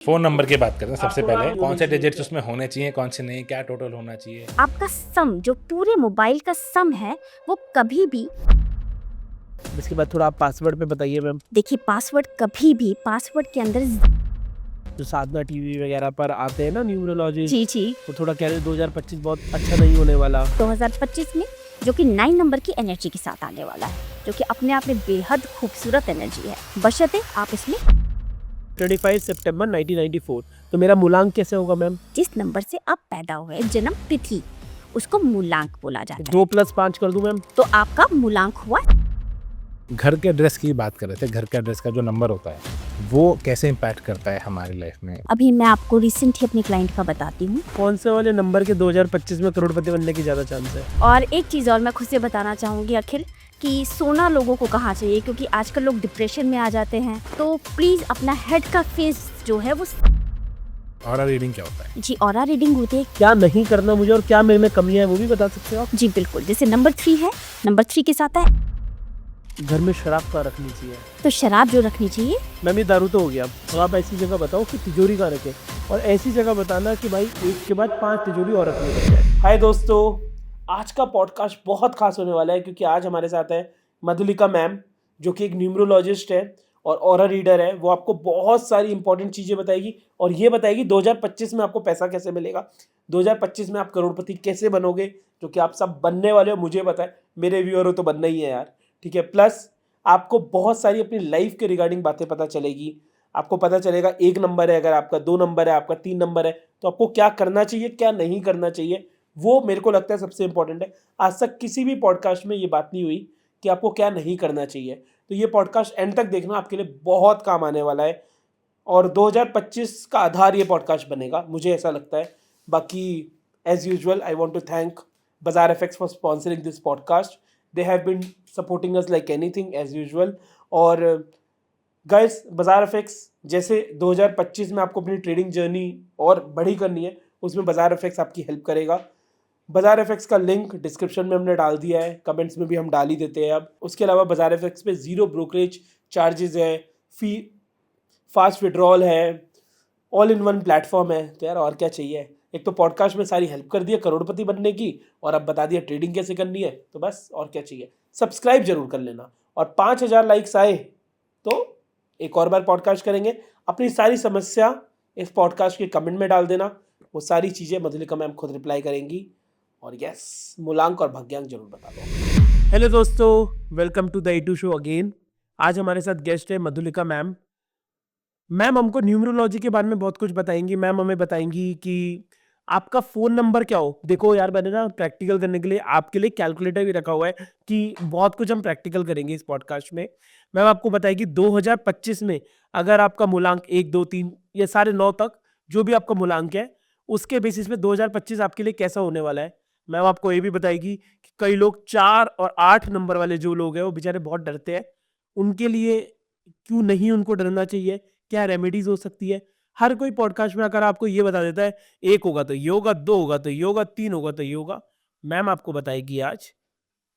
Phone number की बात करते हैं सबसे पहले, कौन से डिजिट्स उसमें होने चाहिए, कौन से नहीं, क्या टोटल होना चाहिए। आपका सम जो पूरे मोबाइल का सम है वो कभी भी, इसके बाद थोड़ा आप पासवर्ड पे बताइए मैम। देखिए पासवर्ड कभी भी पासवर्ड के अंदर जो साधना टीवी वगैरह पर आते हैं ना न्यूमरोलॉजिस्ट, जी जी वो थोड़ा कह रहे हैं 2025 बहुत अच्छा नहीं होने वाला। 2025 में जो कि 9 नंबर की एनर्जी के साथ आने वाला है, जो कि अपने आप में बेहद खूबसूरत एनर्जी है, बशर्ते आप इसमें 25 सितंबर 1994। तो मेरा मूलांक कैसे होगा मैम? जिस नंबर से आप पैदा हुए, जन्म तिथि, उसको मूलांक बोला जाता है। 2 + 5 कर दूं मैम? तो आपका मूलांक हुआ घर के एड्रेस की बात कर रहे थे, घर के एड्रेस का जो नंबर होता है वो कैसे इम्पैक्ट करता है हमारी लाइफ में। अभी मैं आपको रिसेंट ही अपने क्लाइंट का बताती हूँ। कौन से वाले नंबर के 2025 में करोड़पति बनने की ज्यादा चांस है? और एक चीज़ और मैं खुद से बताना चाहूँगी अखिल, कि सोना लोगों को कहाँ चाहिए, क्योंकि आजकल लोग डिप्रेशन में आ जाते हैं। तो प्लीज़ अपना हेड का फेस जो है वो ऑरा रीडिंग क्या होता है? जी ऑरा रीडिंग होती है। क्या नहीं करना मुझे और क्या मेरे में कमियां है वो भी बता सकते हो आप? जी बिल्कुल, जैसे नंबर 3 है, नंबर 3 के साथ है घर में शराब का रखनी चाहिए। तो शराब जो रखनी चाहिए। मैम ये दारू तो हो गया, अब आप ऐसी जगह बताओ कि तिजोरी कहाँ रखे, और ऐसी जगह बताना कि भाई एक के बाद 5 तिजोरी और रखनी पड़े। हाय दोस्तों, आज का पॉडकास्ट बहुत खास होने वाला है क्योंकि आज हमारे साथ है मधुलिका मैम, जो कि एक न्यूमरोलॉजिस्ट है और ऑरा रीडर है। वो आपको बहुत सारी इंपॉर्टेंट चीज़ें बताएगी और ये बताएगी 2025 में आपको पैसा कैसे मिलेगा, 2025 में आप करोड़पति कैसे बनोगे, जो कि आप सब बनने वाले हो। मुझे पता है, मेरे व्यूअर हो तो बनना ही है यार, ठीक है। प्लस आपको बहुत सारी अपनी लाइफ के रिगार्डिंग बातें पता चलेगी। आपको पता चलेगा 1 नंबर है, अगर आपका 2 नंबर है, आपका 3 नंबर है, तो आपको क्या करना चाहिए, क्या नहीं करना चाहिए। वो मेरे को लगता है सबसे इंपॉर्टेंट है। आज तक किसी भी पॉडकास्ट में ये बात नहीं हुई कि आपको क्या नहीं करना चाहिए। तो ये पॉडकास्ट एंड तक देखना, आपके लिए बहुत काम आने वाला है और 2025 का आधार ये पॉडकास्ट बनेगा, मुझे ऐसा लगता है। बाकी as usual I want to thank Bazaar FX for sponsoring this podcast. They have been supporting us like anything as usual. और गाइस, बाजार एफएक्स जैसे 2025 में आपको अपनी ट्रेडिंग जर्नी और बड़ी करनी है, उसमें बाजार एफएक्स आपकी हेल्प करेगा। बाजार एफएक्स का लिंक डिस्क्रिप्शन में हमने डाल दिया है, कमेंट्स में भी हम डाल ही देते हैं अब। उसके अलावा बाजार एफएक्स पे 0 ब्रोकरेज चार्जेस है, फी फास्ट विड्रॉल है, ऑल इन वन प्लेटफॉर्म है। तो यार और क्या चाहिए। एक तो पॉडकास्ट में सारी हेल्प कर दी है करोड़पति बनने की, और अब बता दिया ट्रेडिंग कैसे करनी है, तो बस और क्या चाहिए। सब्सक्राइब जरूर कर लेना, और 5000 लाइक्स आए तो एक और बार पॉडकास्ट करेंगे। अपनी सारी समस्या इस पॉडकास्ट के कमेंट में डाल देना, वो सारी चीज़ें मधुलिका मैम खुद रिप्लाई करेंगी। और यस, मूलांक और भाग्यांक जरूर बता दो। हेलो दोस्तों, welcome to the A2 show again. आज हमारे साथ गेस्ट है मधुलिका मैम। मैम हमको न्यूमरोलॉजी के बारे में बहुत कुछ बताएंगी। मैम हमें बताएंगी कि आपका फ़ोन नंबर क्या हो। देखो यार, मैंने ना प्रैक्टिकल करने के लिए आपके लिए कैलकुलेटर भी रखा हुआ है कि बहुत कुछ हम प्रैक्टिकल करेंगे इस पॉडकास्ट में। मैम आपको बताएगी 2025 में अगर आपका मूलांक 1, 2, 3 या साढ़े 9 तक जो भी आपका मूलांक है, उसके बेसिस पे 2025 आपके लिए कैसा होने वाला है। मैम आपको ये भी बताएगी कि कई लोग 4 और 8 नंबर वाले जो लोग हैं वो बेचारे बहुत डरते हैं, उनके लिए क्यों नहीं उनको डरना चाहिए, क्या रेमेडीज हो सकती है। हर कोई पॉडकास्ट में अगर आपको ये बता देता है 1 होगा तो ये होगा, 2 होगा तो ये होगा, 3 होगा तो ये होगा, मैम आपको बताएगी आज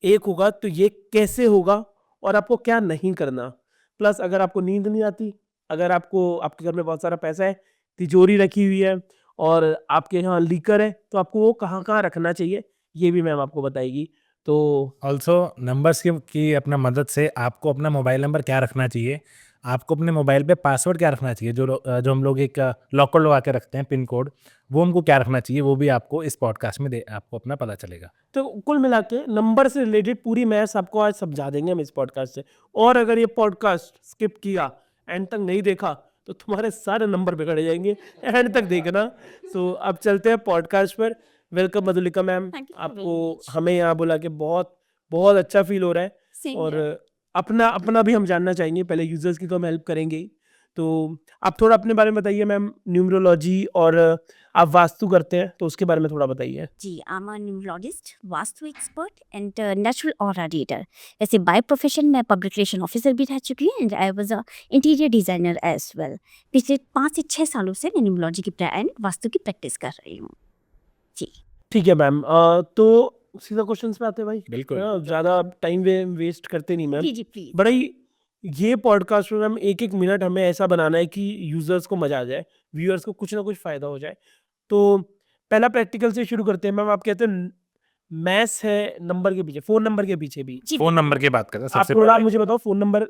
1 होगा तो ये कैसे होगा और आपको क्या नहीं करना। प्लस अगर आपको नींद नहीं आती, अगर आपको आपके घर में बहुत सारा पैसा है, तिजोरी रखी हुई है और आपके यहाँ लीकर है, तो आपको वो कहाँ कहाँ रखना चाहिए, ये भी मैम आपको बताएगी। तो ऑल्सो नंबर्स की अपना मदद से आपको अपना मोबाइल नंबर क्या रखना चाहिए, आपको अपने मोबाइल पे पासवर्ड क्या रखना चाहिए, जो हम लोग एक लॉकर लगा के रखते हैं, पिन कोड, वो हमको क्या रखना चाहिए, वो भी आपको इस पॉडकास्ट में आपको अपना पता चलेगा। तो कुल मिला के नंबर से रिलेटेड पूरी मैथ्स आपको आज समझा देंगे हम इस पॉडकास्ट से। और अगर ये पॉडकास्ट स्किप किया, एंड तक नहीं देखा, तो तुम्हारे सारे नंबर बिगड़ जाएंगे। एंड तक देखना। सो अब चलते हैं पॉडकास्ट पर। Welcome Madhulika ma'am, Thank you very आपको much. हमें यहाँ बुला के बहुत बहुत अच्छा फील हो रहा है। Same और here. अपना अपना भी हम जानना चाहेंगे, पहले यूजर्स की तो हम हेल्प करेंगे ही। तो आप थोड़ा अपने बारे में बताइए मैम, न्यूमरोलॉजी और आप वास्तु करते हैं तो उसके बारे में थोड़ा बताइए। जी, I am a numerologist, vastu expert and natural aura reader. वैसे बाय प्रोफेशन मैं पब्लिक रिलेशन ऑफिसर भी रह चुकी हूँ and I was a interior designer as well. पिछले 5 से 6 सालों से मैं न्यूमरोलॉजी की एंड वास्तु की प्रैक्टिस कर रही हूँ। जी ठीक है मैम, तो सीधा क्वेश्चंस पे आते हैं भाई। बिल्कुल। ज़्यादा टाइम वेस्ट करते नहीं मैम। Ji ji please. बड़ा ही ये पॉडकास्ट प्रोग्राम एक मिनट हमें ऐसा बनाना है कि यूजर्स को मजा आ जाए, व्यूअर्स को कुछ ना कुछ फायदा हो जाए। तो पहला प्रैक्टिकल से शुरू करते हैं। मैम आप कहते हैं मैथ्स है नंबर के पीछे, फोन नंबर के पीछे भी। जी फोन नंबर की बात कर रहे हैं आप सबसे थोड़ा पहले। मुझे बताओ फोन नंबर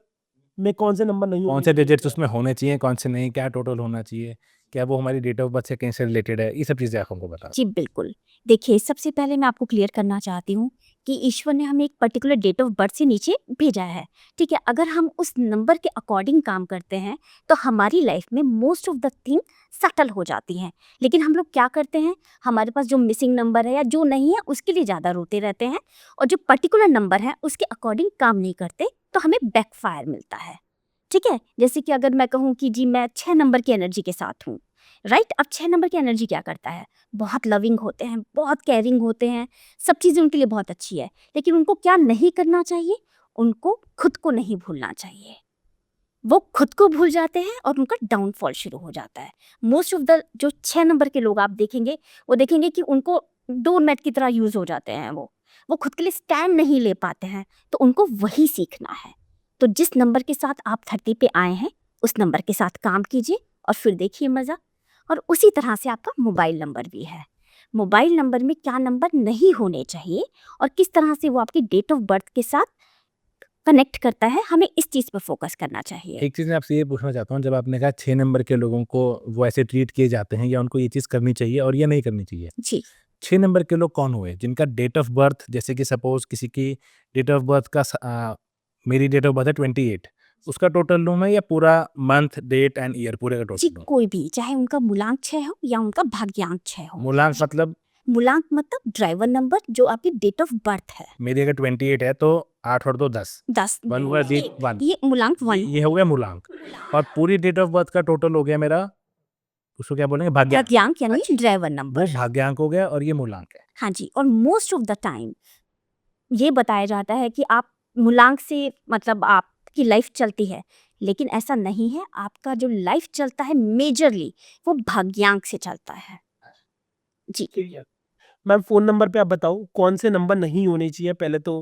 में कौन से नंबर नहीं कौन होने से चाहिए? डिजिट्स उसमें होने चाहिए, कौन से नहीं, क्या टोटल होना चाहिए, क्या वो हमारी डेट ऑफ बर्थ से कहीं से रिलेटेड है, ये सब चीज़ें आप हमको बता। जी बिल्कुल। देखिए, सबसे पहले मैं आपको क्लियर करना चाहती हूँ कि ईश्वर ने हमें एक पर्टिकुलर डेट ऑफ बर्थ से नीचे भेजा है, ठीक है? अगर हम उस नंबर के अकॉर्डिंग काम करते हैं, तो हमारी लाइफ में most of the thing settle हो जाती हैं। लेकिन हम लोग क्या करते हैं, हमारे पास जो मिसिंग नंबर है या जो नहीं है, उसके लिए ज़्यादा रोते रहते हैं और जो पर्टिकुलर नंबर है, उसके अकॉर्डिंग काम नहीं करते, तो हमें बैकफायर मिलता है, ठीक है? जैसे कि अगर मैं कहूँ कि जी मैं 6 नंबर की एनर्जी के साथ हूँ, राइट? अब 6 नंबर की एनर्जी क्या करता है? बहुत लविंग होते हैं, बहुत केयरिंग होते हैं, सब चीज़ें उनके लिए बहुत अच्छी है। लेकिन उनको क्या नहीं करना चाहिए? उनको खुद को नहीं भूलना चाहिए। वो खुद को भूल जाते हैं और उनका डाउनफॉल शुरू हो जाता है। मोस्ट ऑफ द जो 6 नंबर के लोग आप देखेंगे, वो देखेंगे कि उनको डोरमैट की तरह यूज़ हो जाते हैं वो। वो खुद के लिए स्टैंड नहीं ले पाते हैं, तो उनको वही सीखना है। तो जिस नंबर के साथ आप धरती पे आए हैं, उस नंबर के साथ काम कीजिए और फिर देखिए मज़ा। और उसी तरह से आपका मोबाइल नंबर भी है। मोबाइल नंबर में क्या नंबर नहीं होने चाहिए और किस तरह से वो आपकी डेट ऑफ बर्थ के साथ कनेक्ट करता है, हमें इस चीज़ पर फोकस करना चाहिए। एक चीज़ मैं आपसे ये पूछना चाहता हूँ, जब आपने कहा 6 नंबर के लोगों को वो ऐसे ट्रीट किए जाते हैं या उनको ये चीज़ करनी चाहिए और ये नहीं करनी चाहिए। जी 6 नंबर के लोग कौन हुए? जिनका डेट ऑफ बर्थ, जैसे कि सपोज़ किसी की डेट ऑफ बर्थ मेरी डेट ऑफ बर्थ है 28, उसका टोटल लूँ मैं या पूरा मंथ, डेट एंड ईयर पूरे का जी, टोटल लूँ? कोई भी, चाहे उनका मूलांक 6 हो या उनका भाग्यांक 6 हो। मूलांक मतलब मूलांक मतलब ड्राइवर नंबर जो आपकी डेट ऑफ बर्थ है। मेरी अगर 28 है तो 8 और 2 10, 10 1 हुआ ये 1। ये मूलांक 1 ये हो गया मूलांक और पूरी डेट ऑफ बर्थ का टोटल हो गया मेरा, उसको क्या बोलेंगे, भाग्यांक। भाग्यांक यानी अच्छा, ड्राइवर वो नंबर। भाग्यांक हो गया और ये मूलांक है। हाँ जी, और मोस्ट ऑफ द टाइम ये बताया जाता है कि आप मूलांक से मतलब आपकी लाइफ चलती है, लेकिन ऐसा नहीं है। आपका जो लाइफ चलता है मेजरली वो भाग्यांक से चलता है। जी ठीक है मैम, फोन नंबर पे आप बताओ कौन से नंबर नहीं होने चाहिए। पहले तो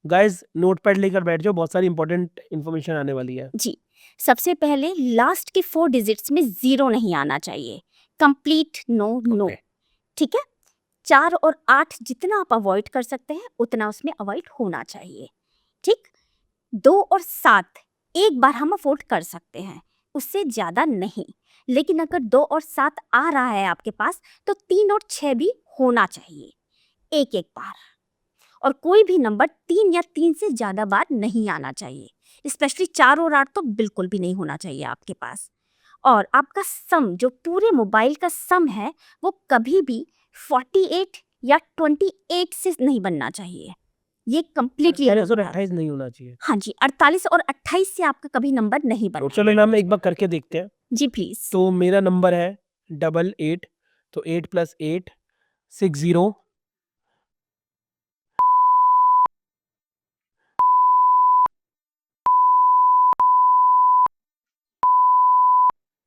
गाइस नोट पैड लेकर बैठ जाओ, बहुत सारी इंपॉर्टेंट इन्फॉर्मेशन आने वाली है। जी, सबसे पहले लास्ट के 4 डिजिट्स में 0 नहीं आना चाहिए। Complete no no, okay. ठीक है? 4 और 8 जितना आप अवॉइड कर सकते हैं उतना उसमें अवॉइड होना चाहिए, ठीक? 2 और 7 एक बार हम अफोर्ड कर सकते हैं, उससे ज़्यादा नहीं। लेकिन अगर 2 और 7 आ रहा है आपके पास, तो 3 और 6 भी होना चाहिए, एक-एक बार। और कोई भी नंबर 3 या 3 से ज़्यादा बार नहीं आना चाहिए। स्पेशली 4 और 8 तो बिल्कुल भी नहीं होना चाहिए आपके पास। और आपका सम जो पूरे मोबाइल का सम है, वो कभी भी 48 या 28 से नहीं बनना चाहिए। ये कंप्लीटली 28 नहीं होना चाहिए। हाँ जी, 48 और 28 से आपका कभी नंबर नहीं बनना। चलो इनाम एक बार करके देखते हैं। जी प्लीज। तो मेरा नंबर है 88, तो 8 + 8 60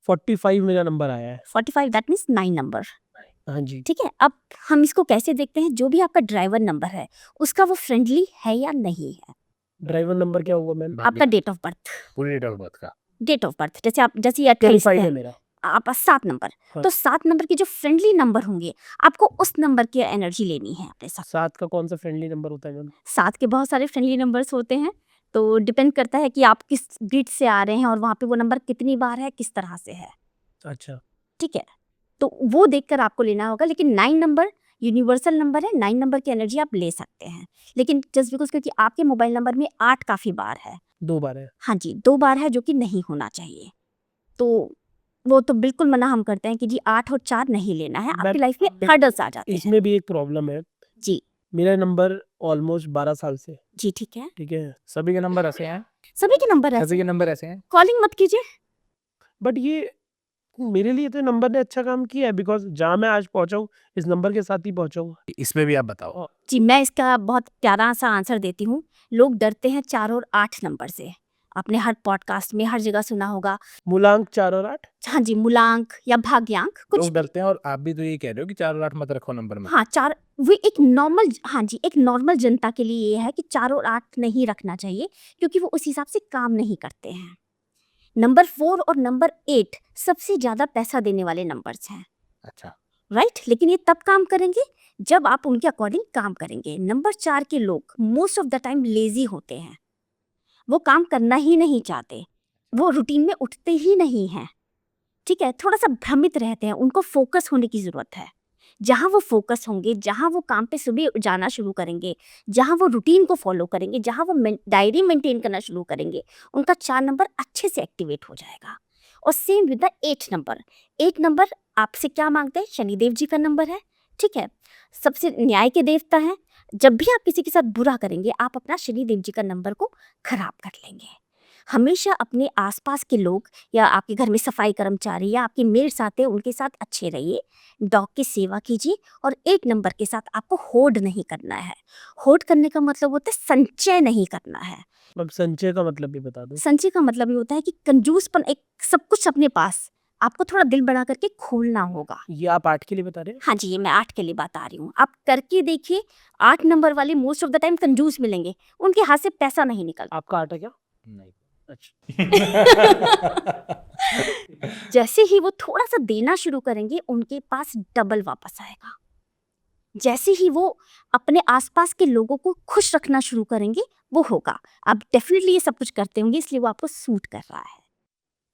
45 मेरा नंबर आया है। 45 दैट मीन्स 9 नंबर, हाँ जी। ठीक है? अब हम इसको कैसे देखते हैं, जो भी आपका ड्राइवर नंबर है उसका वो फ्रेंडली है या नहीं है। ड्राइवर नंबर क्या हुआ मैम? आपका डेट ऑफ बर्थ, पूरी डेट ऑफ बर्थ का। डेट ऑफ बर्थ जैसे ये 28 25 है है, मेरा। आपका 7 नंबर, हाँ। तो 7 नंबर के जो फ्रेंडली नंबर होंगे आपको उस नंबर की एनर्जी लेनी है अपने साथ। 7 का कौन सा फ्रेंडली नंबर होता है मैम? 7 के बहुत सारे फ्रेंडली नंबर्स होते हैं, तो डिपेंड करता है कि आप किस ग्रिड से आ रहे हैं और वहाँ पे वो नंबर कितनी बार है, किस तरह से है, अच्छा। ठीक है? तो वो देखकर आपको लेना होगा। लेकिन 9 नंबर यूनिवर्सल नंबर है, 9 नंबर की एनर्जी आप ले सकते हैं। लेकिन जस्ट बिकॉज़ क्योंकि आपके मोबाइल नंबर में 8 काफ़ी बार है। 2 बार है। हाँ जी, 2 बार है जो कि नहीं होना चाहिए। तो वो तो बिल्कुल मना हम करते हैं कि जी 8 और 4 नहीं लेना है, आपकी लाइफ में हर्डल्स आ जाते हैं। इसमें भी एक प्रॉब्लम है। जी, मेरा नंबर ऑलमोस्ट 12 साल से, जी ठीक है। ठीक है? सभी के नंबर ऐसे हैं? सभी के नंबर सभी ऐसे के नंबर ऐसे हैं? कॉलिंग मत कीजिए। बट ये मेरे लिए तो नंबर ने अच्छा काम किया है, बिकॉज़ जहाँ मैं आज पहुँचा हूँ, इस नंबर के साथ ही पहुँचा हूँ। इसमें भी आप बताओ। जी, मैं इसका बहुत प्यारा सा आंसर देती हूँ। लोग डरते हैं 4 और 8 नंबर से, आपने हर पॉडकास्ट में हर जगह सुना होगा। मूलांक 4 और 8। हाँ जी, मूलांक या भाग्यांक कुछ लोग भी। डरते हैं, और आप भी तो ये कह रहे हो कि 4 और 8 मत रखो नंबर में। हाँ, 4 वो एक नॉर्मल, हाँ जी, एक नॉर्मल जनता के लिए ये है कि 4 और 8 नहीं रखना चाहिए, क्योंकि वो उस हिसाब से काम नहीं करते हैं। नंबर 4 और नंबर 8 सबसे ज़्यादा पैसा देने वाले नंबर्स हैं, अच्छा, राइट? लेकिन ये तब काम करेंगे जब आप उनके अकॉर्डिंग काम करेंगे। नंबर 4 के लोग most of the time lazy होते हैं, वो काम करना ही नहीं चाहते, वो रूटीन में उठते ही नहीं हैं, ठीक है? थोड़ा-सा भ्रमित रहते हैं, उनको फ़ोकस होने की ज़रूरत है। जहाँ वो फ़ोकस होंगे, जहाँ वो काम पे सुबह जाना शुरू करेंगे, जहाँ वो रूटीन को फ़ॉलो करेंगे, जहाँ वो डायरी मेंटेन करना शुरू करेंगे, उनका 4 नंबर अच्छे से एक्टिवेट हो जाएगा। और same with the 8 number. 8 number आपसे क्या मांगते हैं? शनिदेव जी का नंबर है, ठीक है? सबसे न्याय के देवता हैं। जब भी आप किसी के साथ बुरा करेंगे, आप अपना शनिदेव जी का नंबर को खराब कर लेंगे। हमेशा अपने आसपास के लोग या आपके घर में सफाई कर्मचारी या आपके मेड्स आते हैं, उनके साथ अच्छे रहिए, डॉग की सेवा कीजिए। और 8 नंबर के साथ आपको होड़ नहीं करना है। होड़ करने का मतलब होता है संचय नहीं करना है। अब संचय का मतलब भी बता दो। संचय का मतलब ये होता है कि कंजूसपन, एक सब कुछ अपने पास, आपको थोड़ा दिल बड़ा करके खोलना होगा। ये आप 8 के लिए बता रहे हैं? हाँ जी, ये मैं 8 के लिए बता रही हूँ। आप करके देखिए, 8 नंबर वाले मोस्ट ऑफ द टाइम कंजूस मिलेंगे, उनके हाथ से पैसा नहीं निकलता। आपका 8 है क्या? नहीं। अच्छा। जैसे ही वो थोड़ा सा देना शुरू करेंगे, उनके पास डबल वापस आएगा। जैसे ही वो अपने आसपास के लोगों को खुश रखना शुरू करेंगे, वो होगा। आप डेफिनेटली ये सब कुछ करते होंगे, इसलिए वो आपको सूट कर रहा है।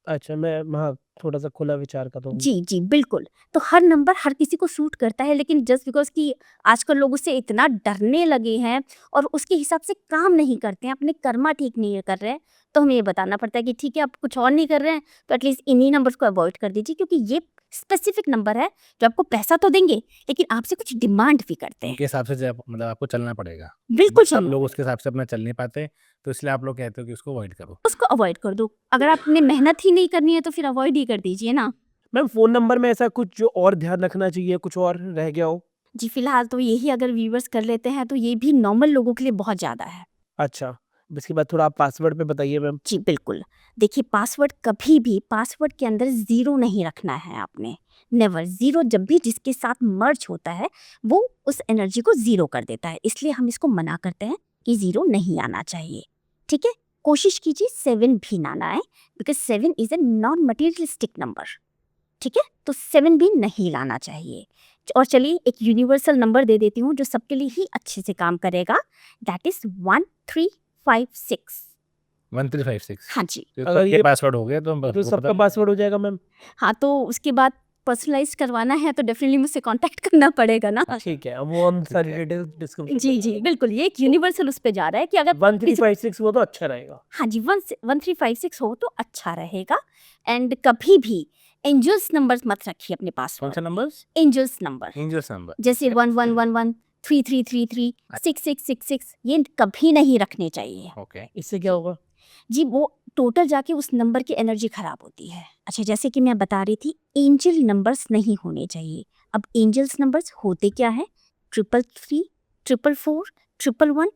अच्छा, मैं वहाँ थोड़ा-सा खुला विचार करता हूँ। जी, जी, बिल्कुल। तो हर नंबर हर किसी को सूट करता है, लेकिन जस्ट बिकॉज़ कि आजकल लोग उससे इतना डरने लगे हैं और उसके हिसाब से काम नहीं करते हैं, अपने कर्मा ठीक नहीं कर रहे हैं, तो हमें ये बताना पड़ता है कि ठीक है, आप कुछ और नहीं कर रहे हैं, तो एटलीस्ट इन्हीं नंबर्स को अवॉइड कर दीजिए, क्योंकि ये स्पेसिफिक नंबर है जो आपको पैसा तो देंगे, लेकिन आपसे कुछ डिमांड भी करते हैं। उनके हिसाब से मतलब आपको चलना पड़ेगा। बिल्कुल सब चलना लोग उसके हिसाब से अपना चल नहीं पाते, तो इसलिए आप लोग कहते हो कि उसको अवॉइड करो। उसको अवॉइड कर दो। अगर आपने मेहनत ही नहीं करनी है, तो फिर अवॉइड ही कर दीजिए ना। मैम, फ़ोन नंबर में ऐसा कुछ जो और ध्यान रखना चाहिए, कुछ और रह गया हो? जी, फिलहाल तो यही अगर व्यूअर्स कर लेते हैं, तो ये भी नॉर्मल लोगों के लिए बहुत ज़्यादा है। अच्छा, इसके बाद थोड़ा आप पासवर्ड पे बताइए मैम। जी, बिल्कुल। देखिए, पासवर्ड कभी भी पासवर्ड के अंदर ज़ीरो नहीं रखना है आपने, नेवर। ज़ीरो जब भी जिसके साथ मर्ज होता है, वो उस एनर्जी को ज़ीरो कर देता है, इसलिए हम इसको मना करते हैं कि ज़ीरो नहीं आना चाहिए, ठीक है? कोशिश कीजिए 7 भी ना आए, because 7 is a non materialistic number, ठीक है? तो 7 भी नहीं लाना चाहिए। और चलिए एक यूनिवर्सल नंबर दे देती हूँ, जो सबके लिए ही अच्छे से काम करेगा, दैट इज़ 1356। 1356। हाँ जी। तो अगर सबके ये पासवर्ड हो गए तो तो सबका पासवर्ड हो जाएगा मैम? हाँ, तो उसके बाद पर्सनलाइज़ करवाना है तो डेफ़िनिटली मुझसे कॉन्टैक्ट करना पड़ेगा ना। ठीक है, अब वो हम सारी डिटेल्स डिस्क्रिप्शन जी, जी, बिल्कुल। ये एक यूनिवर्सल उस पे जा रहा है कि अगर 1356 वो तो अच्छा रहेगा। हाँ जी, 1356 हो तो अच्छा रहेगा। एंड कभी भी एंजल्स नंबर्स मत रखिए अपने कौन पासवर्ड। सा numbers? Angels number, angels number. जैसे 1111, 3333, 6666, ये कभी नहीं रखने चाहिए। ओके। इससे क्या होगा? जी, वो टोटल जाके उस नंबर की एनर्जी खराब होती है। अच्छा, जैसे कि मैं बता रही थी, एंजल नंबर्स नहीं होने चाहिए। अब एंजल्स नंबर्स होते क्या है? 333, 444, 111,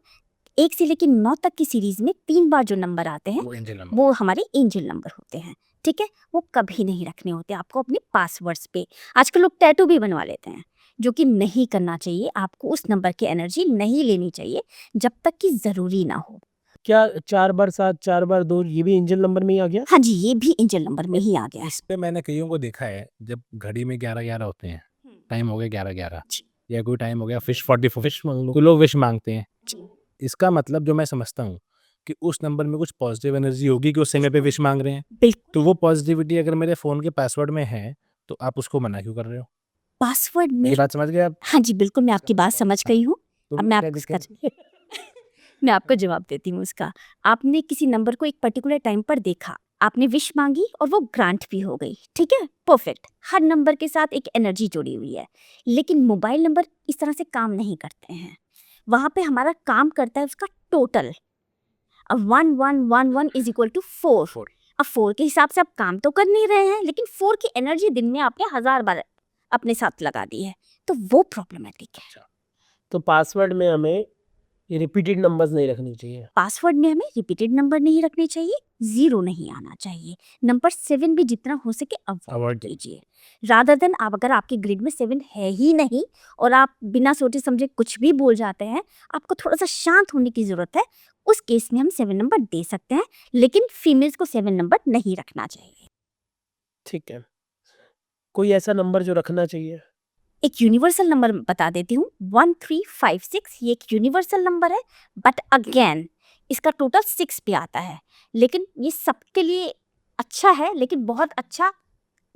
1 से लेके 9 तक की सीरीज में 3 बार जो नंबर आते हैं, वो एंजल नंबर। वो हमारे एंजल नंबर होते हैं, ठीक है? वो कभी नहीं रखने होते आपको अपने पासवर्ड्स पे। आजकल लोग टैटू भी बनवा लेते हैं, जो कि नहीं करना चाहिए। आपको उस नंबर की एनर्जी नहीं लेनी चाहिए जब तक कि ज़रूरी ना हो। क्या 4 बार 7, 4 बार 2 ये भी एंजल नंबर में ही आ गया? हाँ जी, ये भी एंजल नंबर में ही आ गया है। इस पे मैंने कईयों को देखा है, जब घड़ी में 11-11 होते हैं, टाइम हो गया 11-11, जी। या कोई टाइम हो गया फिश 44 फिश मांग लो, तो लोग विश मांगते हैं। जी। इसका मतलब जो मैं समझता हूँ कि उस नंबर में कुछ पॉजिटिव एनर्जी होगी कि उस समय पे विश मांग रहे हैं, बिल्कुल। तो वो पॉजिटिविटी अगर मेरे फ़ोन के पासवर्ड में है, तो आप उसको मना क्यों कर रहे हो? पासवर्ड में ये बात समझ गए आप? हाँ जी, बिल्कुल मैं आपकी बात समझ गई हूँ। तो अब मैं क्या आपको दिक्कत इसका मैं आपको जवाब देती हूँ उसका। आपने किसी नंबर को एक पर्टिकुलर टाइम पर देखा, आपने विश मांगी और वो ग्रांट भी हो गई, ठीक है? परफेक्ट। हर नंबर के साथ एक एनर्जी जुड़ी हुई है, लेकिन मोबाइल नंबर इस तरह से काम नहीं करते हैं। वहाँ पे हमारा काम करता है उसका टोटल। अब 1111 इज इक्वल टू 4। 4। अब 4 के हिसाब से आप काम तो कर नहीं रहे हैं, लेकिन 4 की एनर्जी दिन में आपने 1000 बार अपने साथ लगा दी है, तो वो प्रॉब्लमेटिक है। तो पासवर्ड में हमें ये रिपीटेड नंबर्स नहीं रखनी चाहिए। पासवर्ड में हमें रिपीटेड नंबर नहीं रखने चाहिए, 0 नहीं आना चाहिए। नंबर 7 भी जितना हो सके अवॉइड अवॉइड कीजिए। रादर देन आप अगर आपके ग्रिड में 7 है ही नहीं और आप बिना सोचे समझे कुछ भी बोल जाते हैं, आपको थोड़ा सा शांत होने की ज़रूरत है। उस केस में हम 7 नंबर दे सकते हैं, लेकिन फीमेल्स को 7 नंबर नहीं रखना चाहिए। ठीक है। कोई ऐसा नंबर जो रखना चाहिए? एक यूनिवर्सल नंबर बता देती हूँ, 1356। ये एक यूनिवर्सल नंबर है, बट अगेन इसका टोटल 6 पे आता है। लेकिन ये सबके लिए अच्छा है, लेकिन बहुत अच्छा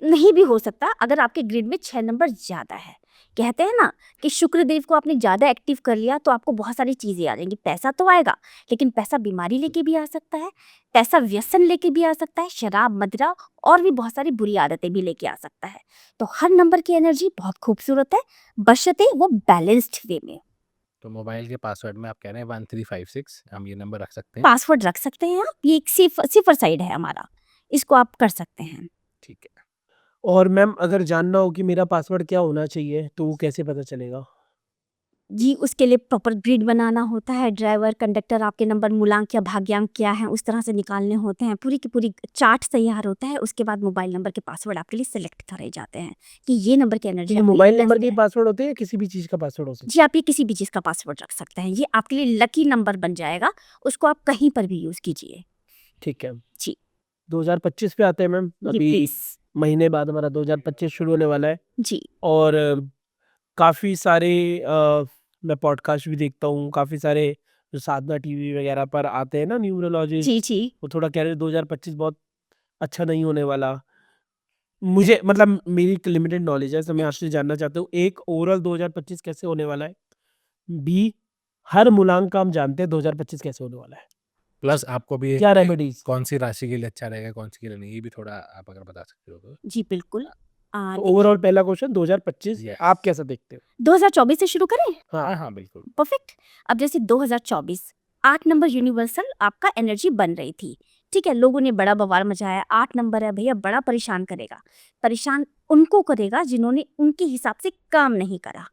नहीं भी हो सकता अगर आपके ग्रिड में 6 नंबर ज़्यादा है। कहते हैं ना कि शुक्रदेव को आपने ज़्यादा एक्टिव कर लिया तो आपको बहुत सारी चीज़ें आ जाएंगी। पैसा तो आएगा, लेकिन पैसा बीमारी लेके भी आ सकता है, पैसा व्यसन लेके भी आ सकता है, शराब, मदिरा और भी बहुत सारी बुरी आदतें भी लेके आ सकता है। तो हर नंबर की एनर्जी बहुत खूबसूरत है, बशर्ते वो बैलेंस्ड वे में। तो मोबाइल के पासवर्ड में आप कह रहे हैं 1356, हम ये नंबर रख सकते हैं? पासवर्ड रख सकते हैं आप, ये एक सिफर साइड है हमारा, इसको आप कर सकते हैं। ठीक है। और मैम अगर जानना हो कि मेरा पासवर्ड क्या होना चाहिए तो वो कैसे पता चलेगा? जी, उसके लिए प्रॉपर ग्रिड बनाना होता है। ड्राइवर, कंडक्टर, आपके नंबर मूलांक या भाग्यांक क्या है, उस तरह से निकालने होते हैं। पूरी की पूरी चार्ट तैयार होता है। उसके बाद मोबाइल नंबर के पासवर्ड आपके लिए सेलेक्ट करे जाते हैं कि ये नंबर की एनर्जी ये आपके लिए मोबाइल नंबर बेस्ट के है। पासवर्ड होते हैं या किसी भी चीज़ का पासवर्ड हो सकता जी, आप ये किसी भी चीज़ का पासवर्ड रख सकते हैं। ये आपके लिए लकी नंबर बन जाएगा, उसको आप कहीं पर भी यूज़ कीजिए। है? ठीक है। जी। 2025 पे आते हैं मैम। जी, अभी प्लीज़। महीने बाद हमारा 2025 शुरू होने वाला है जी। और काफ़ी सारे मैं पॉडकास्ट भी देखता हूँ, काफ़ी सारे जो साधना टीवी वगैरह पर आते हैं ना न्यूरोलॉजिस्ट, जी, जी। वो थोड़ा कह रहे हैं 2025 बहुत अच्छा नहीं होने वाला। मुझे मतलब मेरी एक लिमिटेड नॉलेज है, तो मैं आपसे जानना चाहता हूँ, एक ओवरऑल 2025 कैसे होने वाला है? बी, हर मूलांक का हम जानते हैं 2025 कैसे होने वाला है। प्लस आपको भी क्या रेमेडीज? कौन सी राशि के लिए अच्छा रहेगा, कौन सी के लिए नहीं, ये भी थोड़ा आप अगर बता सकते हो तो। जी, बिल्कुल। तो देखिए, ओवरऑल पहला क्वेश्चन 2025 Yes. आप कैसा देखते हो? 2024 से शुरू करें? हाँ। हाँ, हाँ, बिल्कुल। परफेक्ट। अब जैसे 2024 8 नंबर यूनिवर्सल आपका एनर्जी बन रही थी, ठीक है। लोगों ने बड़ा बवाल मचाया, 8 नंबर है भैया, बड़ा परेशान करेगा। परेशान उनको करेगा जिन्होंने उनके हिसाब से काम नहीं करा।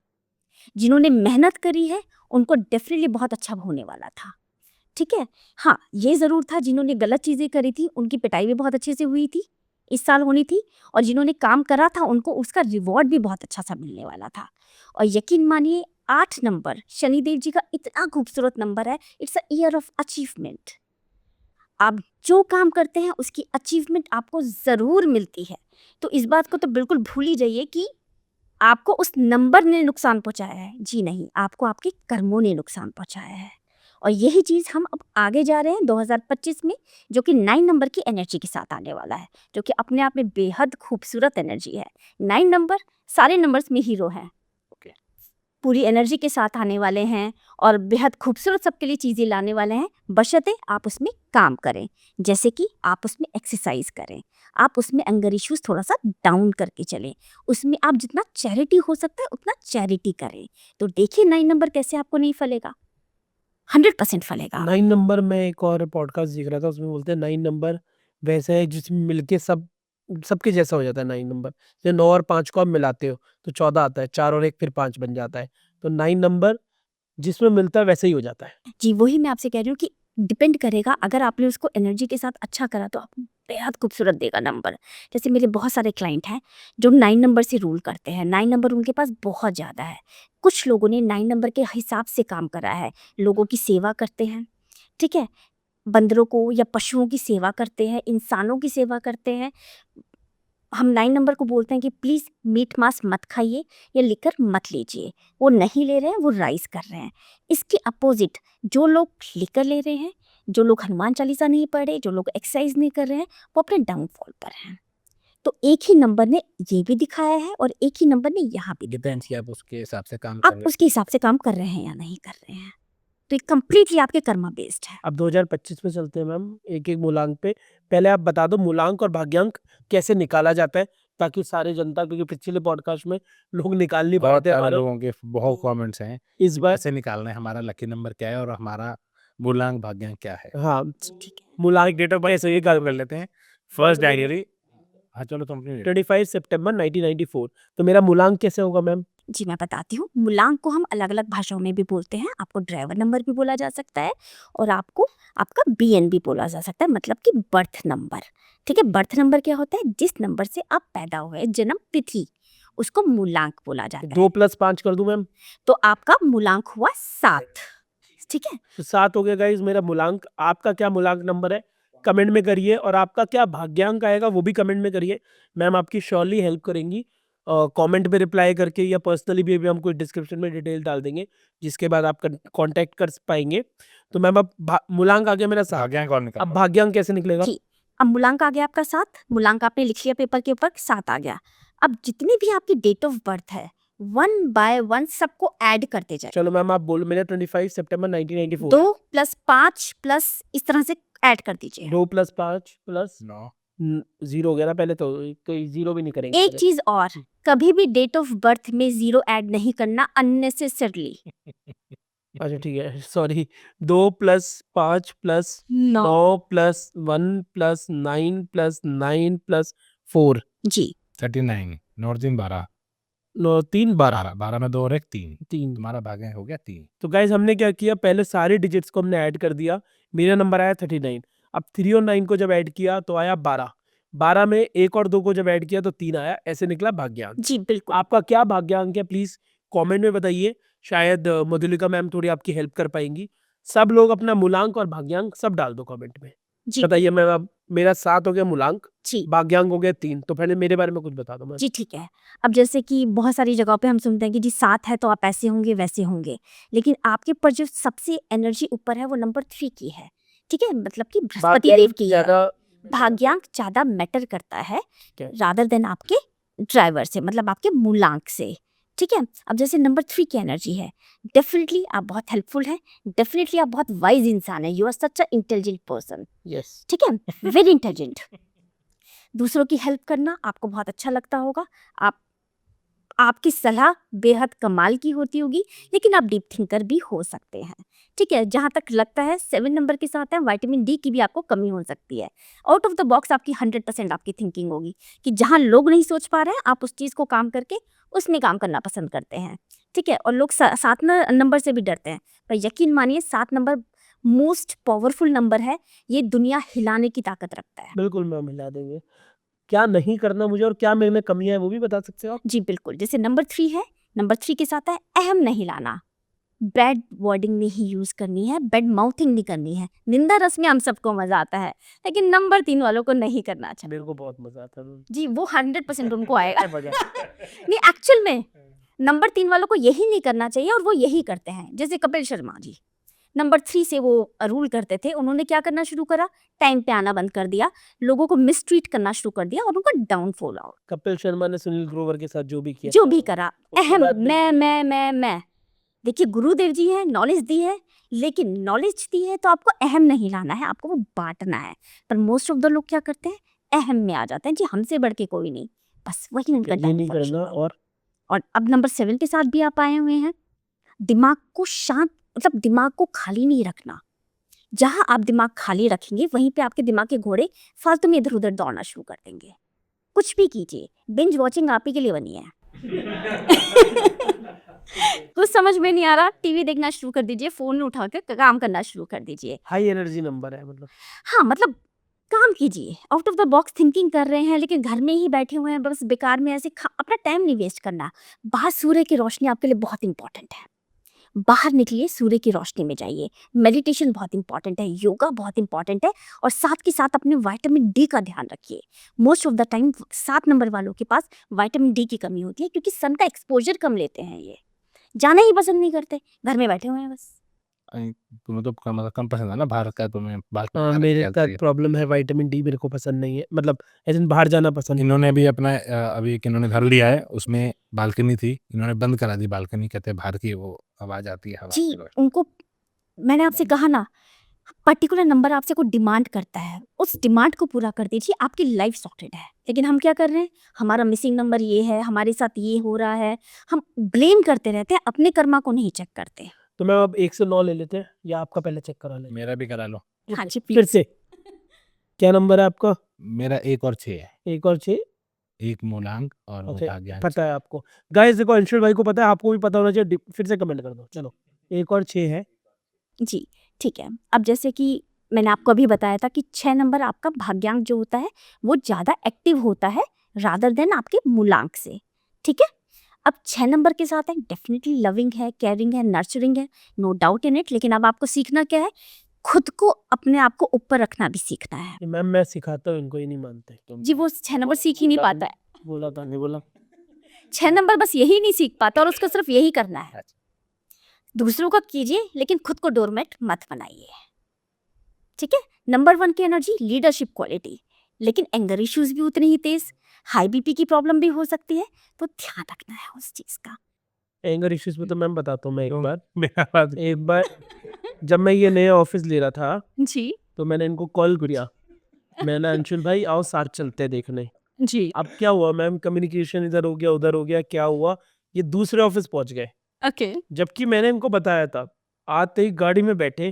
जिन्होंने मेहनत करी है उनको डेफिनेटली बहुत अच्छा होने वाला था, ठीक है। हाँ, ये ज़रूर था जिन्होंने गलत चीज़ें करी थी उनकी पिटाई भी बहुत अच्छे से हुई थी, इस साल होनी थी। और जिन्होंने काम करा था उनको उसका रिवॉर्ड भी बहुत अच्छा सा मिलने वाला था। और यकीन मानिए 8 नंबर शनिदेव जी का इतना खूबसूरत नंबर है, it's a year of achievement. आप जो काम करते हैं उसकी अचीवमेंट आपको ज़रूर मिलती है। तो इस बात को तो बिल्कुल भूल ही जाइए कि आपको उस नंबर ने नुकसान पहुंचाया है। जी नहीं, आपको आपके कर्मों ने नुकसान पहुंचाया है। और यही चीज़ हम अब आगे जा रहे हैं 2025 में, जो कि 9 नंबर की एनर्जी के साथ आने वाला है, जो कि अपने आप में बेहद खूबसूरत एनर्जी है। 9 नंबर सारे नंबर्स में हीरो है, ओके। पूरी एनर्जी के साथ आने वाले हैं और बेहद खूबसूरत सबके लिए चीज़ें लाने वाले हैं, बशर्ते आप उसमें काम करें। जैसे कि आप उसमें एक्सरसाइज करें, आप उसमें एंगर इश्यूज थोड़ा सा डाउन करके चलें, उसमें आप जितना चैरिटी हो सकता है उतना चैरिटी करें। तो देखिए 9 नंबर कैसे आपको नहीं फलेगा, 100% फलेगा। 9 नंबर में एक और पॉडकास्ट देख रहा था, उसमें बोलते हैं 9 नंबर वैसा है जिसमें मिलके सबके जैसा हो जाता है 9 नंबर। जैसे 9 और 5 को आप मिलाते हो तो 14 आता है, 4 और 1 फिर 5 बन जाता है। तो 9 नंबर जिसमें मिलता है वैसे ही हो जाता है। जी, वही मैं आपसे कह रही हूँ कि डिपेंड करेगा, अगर आपने उसको एनर्जी के साथ अच्छा करा तो आपको बेहद खूबसूरत देगा नंबर। जैसे मेरे बहुत सारे क्लाइंट हैं जो 9 नंबर से रूल करते हैं, 9 नंबर उनके पास बहुत ज़्यादा है। कुछ लोगों ने 9 नंबर के हिसाब से काम करा है, लोगों की सेवा करते हैं, ठीक है। बंदरों को या पशुओं की सेवा करते हैं, इंसानों की सेवा करते हैं। हम 9 नंबर को बोलते हैं कि प्लीज़ मीट मांस मत खाइए या लिकर मत लीजिए। वो नहीं ले रहे हैं, वो राइज़ कर रहे हैं। इसके अपोज़िट जो लोग लिकर ले रहे हैं, जो लोग हनुमान चालीसा नहीं पढ़ रहे, जो लोग एक्सरसाइज नहीं कर रहे हैं, वो अपने डाउनफॉल पर हैं। तो एक ही नंबर ने ये भी दिखाया है और एक ही नंबर ने यहाँ भी दिखाया डिपेंड्स कि आप उसके हिसाब से काम है। कर आप रहे उसके हिसाब से काम कर रहे हैं या नहीं कर रहे हैं। तो ये कंप्लीटली आपके कर्मा बेस्ड है। अब 2025 में चलते हैं मैम, एक-एक मूलांक पे। पहले आप बता दो मूलांक और भाग्यांक कैसे निकाला जाता है, ताकि सारे जनता, क्योंकि पिछले पॉडकास्ट में लोग निकाल नहीं बहुत पाते सारे और लोगों के बहुत कमेंट्स हैं इस बार कैसे निकालना है, हमारा लकी नंबर क्या है और हमारा मूलांक भाग्यांक क्या है। हाँ, ठीक है। मूलांक डेट ऑफ बर्थ ऐसे ही काम कर लेते हैं, फर्स्ट जनवरी। हाँ, चलो तुम अपनी date- 25 सितंबर 1994। तो मेरा मूलांक कैसे होगा मैम? जी मैं बताती हूँ। मूलांक को हम अलग अलग भाषाओं में भी बोलते हैं। आपको ड्राइवर नंबर भी बोला जा सकता है और आपको आपका BN भी बोला जा सकता है, मतलब कि बर्थ नंबर। ठीक है, बर्थ नंबर क्या होता है? जिस नंबर से आप पैदा हुए, जन्म तिथि, उसको मूलांक बोला जाता है। 2 + 5 कर दूं मैम? तो आपका मूलांक हुआ 7। ठीक है, तो 7 हो गया गाइस मेरा मूलांक। आपका क्या मूलांक नंबर है कमेंट में करिए, और आपका क्या भाग्यांक आएगा वो भी कमेंट में करिए। मैम आपकी श्योरली हेल्प करेंगी कमेंट पे रिप्लाई करके, या पर्सनली भी हम कोई डिस्क्रिप्शन में डिटेल डाल देंगे, जिसके बाद आप कांटेक्ट कर पाएंगे। तो मैम अब मूलांक आ गया मेरा 7, भाग्यांक और निकाल। अब भाग्यांक कैसे निकलेगा? जी। अब मूलांक आ गया आपका 7, मूलांक आपने लिख लिया पेपर के ऊपर, 7 आ गया। अब जितनी भी आपकी डेट ऑफ बर्थ है, 1 बाय 1 सबको ऐड करते जाए। चलो मैम आप बोलो। मेरा 25 सितंबर 1994। 2 + 5 प्लस इस तरह से ऐड कर दीजिए। 2 + 5 प्लस 9 0 हो गया ना पहले, तो 0 भी नहीं करेंगे एक पहले। चीज और, कभी भी डेट ऑफ बर्थ में 0 ऐड नहीं करना अननेसेसरली। अच्छा ठीक है, sorry. 2 + 5 plus 9 9 plus 1 plus 9 plus 9 plus 4, जी 39 9 3 12 3 12 12 में 2 और 1 3 3। तुम्हारा भाग्यांक हो गया 3। तो गाइज हमने क्या किया, पहले सारे डिजिट्स को हमने ऐड कर दिया। मेरा नंबर आया 39। अब 3 और 9 को जब ऐड किया तो आया 12। 12 में 1 और 2 को जब ऐड किया तो 3 आया। ऐसे निकला भाग्यांक। जी बिल्कुल। आपका क्या भाग्यांक है प्लीज कमेंट में बताइए। शायद मधुलिका मैम थोड़ी आपकी हेल्प कर पाएंगी। सब लोग अपना मूलांक और भाग्यांक सब डाल दो कमेंट में। जी बताइए मैम। अब मेरा 7 हो गया मूलांक, जी भाग्यांक हो गया 3। तो पहले मेरे बारे में कुछ बता दो मैम। जी ठीक है। अब जैसे कि बहुत सारी जगहों पे हम सुनते हैं कि जी 7 है तो आप ऐसे होंगे वैसे होंगे, लेकिन आपके पर जो सबसे एनर्जी ऊपर है वो नंबर 3 की है। ठीक है, मतलब कि बृहस्पति देव की है। ज्यादा भाग्यांक ज्यादा मैटर करता है क्या? रादर देन आपके ड्राइवर से, मतलब आपके मूलांक से। ठीक है, अब जैसे नंबर 3 की एनर्जी है, डेफिनेटली आप बहुत हेल्पफुल हैं, डेफिनेटली आप बहुत वाइज इंसान है, you are such a intelligent person. Yes. ठीक है, वेरी इंटेलिजेंट। दूसरों की हेल्प करना आपको बहुत अच्छा लगता होगा। आपकी सलाह बेहद कमाल की होती होगी, लेकिन आप डीप थिंकर भी हो सकते हैं। ठीक है, जहाँ तक लगता है 7 नंबर के साथ है, विटामिन डी की भी आपको कमी हो सकती है। आउट ऑफ द बॉक्स आपकी 100% आपकी थिंकिंग होगी कि जहाँ लोग नहीं सोच पा रहे हैं आप उस चीज़ को काम करके उसमें काम करना पसंद करते हैं। ठीक है, और लोग 7 नंबर से भी डरते हैं, पर यकीन मानिए 7 नंबर मोस्ट पावरफुल नंबर है। ये दुनिया हिलाने की ताकत रखता है। बिल्कुल मैम हिला देंगे। क्या नहीं करना मुझे और क्या मेरे में कमियां है वो भी बता सकते हो आप? जी बिल्कुल, जैसे नंबर 3 है, नंबर 3 के साथ है अहम नहीं लाना। बैड वर्डिंग नहीं यूज करनी है, बैड माउथिंग नहीं करनी है। निंदा रस में हम सबको मजा आता है, लेकिन नंबर 3 वालों को नहीं करना चाहिए। मेरे को बहुत मजा आता है। जी वो 100% उनको आएगा। मजा। नहीं, एक्चुअल में नंबर 3 वालों को यही नहीं करना चाहिए और वो यही करते हैं। जैसे कपिल शर्मा जी नंबर 3 से वो रूल करते थे, उन्होंने क्या करना शुरू करा, टाइम पे आना बंद कर दिया, लोगों को मिसट्रीट करना शुरू कर दिया और उनका डाउनफॉल आउट। कपिल शर्मा ने सुनील ग्रोवर के साथ जो भी किया, जो भी करा, उसके अहम बाद भी- मैं देखिए गुरुदेव जी हैं, नॉलेज दी है, लेकिन नॉलेज दी है तो आपको अहम नहीं लाना है, आपको वो बांटना है। पर मोस्ट ऑफ द लोग क्या करते हैं, अहम में आ जाते हैं, जी हमसे बढ़ के कोई नहीं, बस वही उनका ये नहीं downfall करना। है। और अब नंबर 7 के साथ भी आप आए हुए हैं, दिमाग को शांत, मतलब दिमाग को खाली नहीं रखना। जहां आप दिमाग खाली रखेंगे वहीं पे आपके दिमाग के घोड़े फालतू में इधर उधर दौड़ना शुरू कर देंगे। कुछ भी कीजिए, बिंज वॉचिंग आप ही के लिए बनी है। कुछ समझ में नहीं आ रहा, टीवी देखना शुरू कर दीजिए, फोन उठा कर काम करना शुरू कर दीजिए। हाई एनर्जी नंबर है मतलब। हाँ मतलब काम कीजिए, out of the box thinking कर रहे हैं, लेकिन घर में ही बैठे हुए हैं बस बेकार में ऐसे अपना टाइम नहीं वेस्ट करना। बाहर सूर्य की रोशनी आपके लिए बहुत इंपॉर्टेंट है, बाहर निकलिए, सूर्य की रोशनी में जाइए। मेडिटेशन बहुत इंपॉर्टेंट है, योगा बहुत इंपॉर्टेंट है, और साथ के साथ अपने विटामिन डी का ध्यान रखिए। Most of the time 7 number वालों के पास विटामिन डी की कमी होती है, क्योंकि सन का एक्सपोजर कम लेते हैं, ये जाना ही पसंद नहीं करते, घर में बैठे हुए हैं बस। तुम्हें तो मतलब कम पसंद है ना भारत का, तुम्हें मेरे साथ प्रॉब्लम है, विटामिन डी मेरे को पसंद नहीं है, मतलब ऐसे बाहर जाना पसंद। इन्होंने भी अपना अभी एक इन्होंने घर लिया है, उसमें बालकनी थी, इन्होंने बंद करा दी बालकनी, कहते हैं बाहर की वो आवाज आती है, हवा जी की रोशनी। उनको मैंने आपसे कहा ना, पर्टिकुलर नंबर आपसे को डिमांड करता है, उस डिमांड को पूरा कर दीजिए, आपकी लाइफ सॉर्टेड है। लेकिन हम क्या कर रहे हैं, हमारा मिसिंग नंबर ये है, हमारे साथ ये हो रहा है, हम ब्लेम करते रहते हैं, अपने कर्मा को नहीं चेक करते। तो मैं अब 1 से 9 ले लेते हैं, या आपका पहले चेक करा लें? मेरा भी करा लो। हाँ जी फिर प्लीज। से क्या नंबर है आपका? मेरा 1 और 6 है। 1 और 6। एक मूलांक और वो ओके, भाग्यांश। पता है आपको। गाइस देखो, अंशुल भाई को पता है, आपको भी पता होना चाहिए। फिर से कमेंट कर दो। चलो, 1 और 6 है। जी ठीक है। अब जैसे कि मैंने आपको अभी बताया था कि 6 नंबर आपका भाग्यांक जो होता है वो ज़्यादा एक्टिव होता है रादर देन आपके मूलांक से। ठीक है। अब 6 नंबर के साथ है डेफिनेटली लविंग है, केयरिंग है, नर्चरिंग है, नो डाउट इन इट। लेकिन अब आपको सीखना क्या है, खुद को अपने आप को ऊपर रखना भी सीखना है। मैम मैं सिखाता हूँ इनको, ये नहीं मानते। जी वो 6 नंबर सीख ही नहीं पाता है। बोला था, नहीं बोला। 6 नंबर बस यही नहीं सीख पाता और उसको सिर्फ यही करना है। अच्छा। दूसरों का कीजिए लेकिन खुद को डोरमेट मत बनाइए। ठीक है। नंबर 1 की एनर्जी लीडरशिप क्वालिटी, लेकिन एंगर इश्यूज भी उतने ही तेज, हाई बीपी की प्रॉब्लम भी हो सकती है, तो ध्यान रखना है उस चीज का। एंगर इश्यूज में तो मैम बताता हूँ मैं एक तो बार। मेरा बात- एक बार जब मैं ये नया ऑफिस ले रहा था, जी तो मैंने इनको कॉल किया। मैंने, अंशुल भाई आओ साथ चलते हैं देखने। जी अब क्या हुआ मैम, कम्युनिकेशन इधर हो गया उधर हो गया, क्या हुआ, ये दूसरे ऑफिस पहुंच गए। ओके जबकि मैंने इनको बताया था। आते ही गाड़ी में बैठे,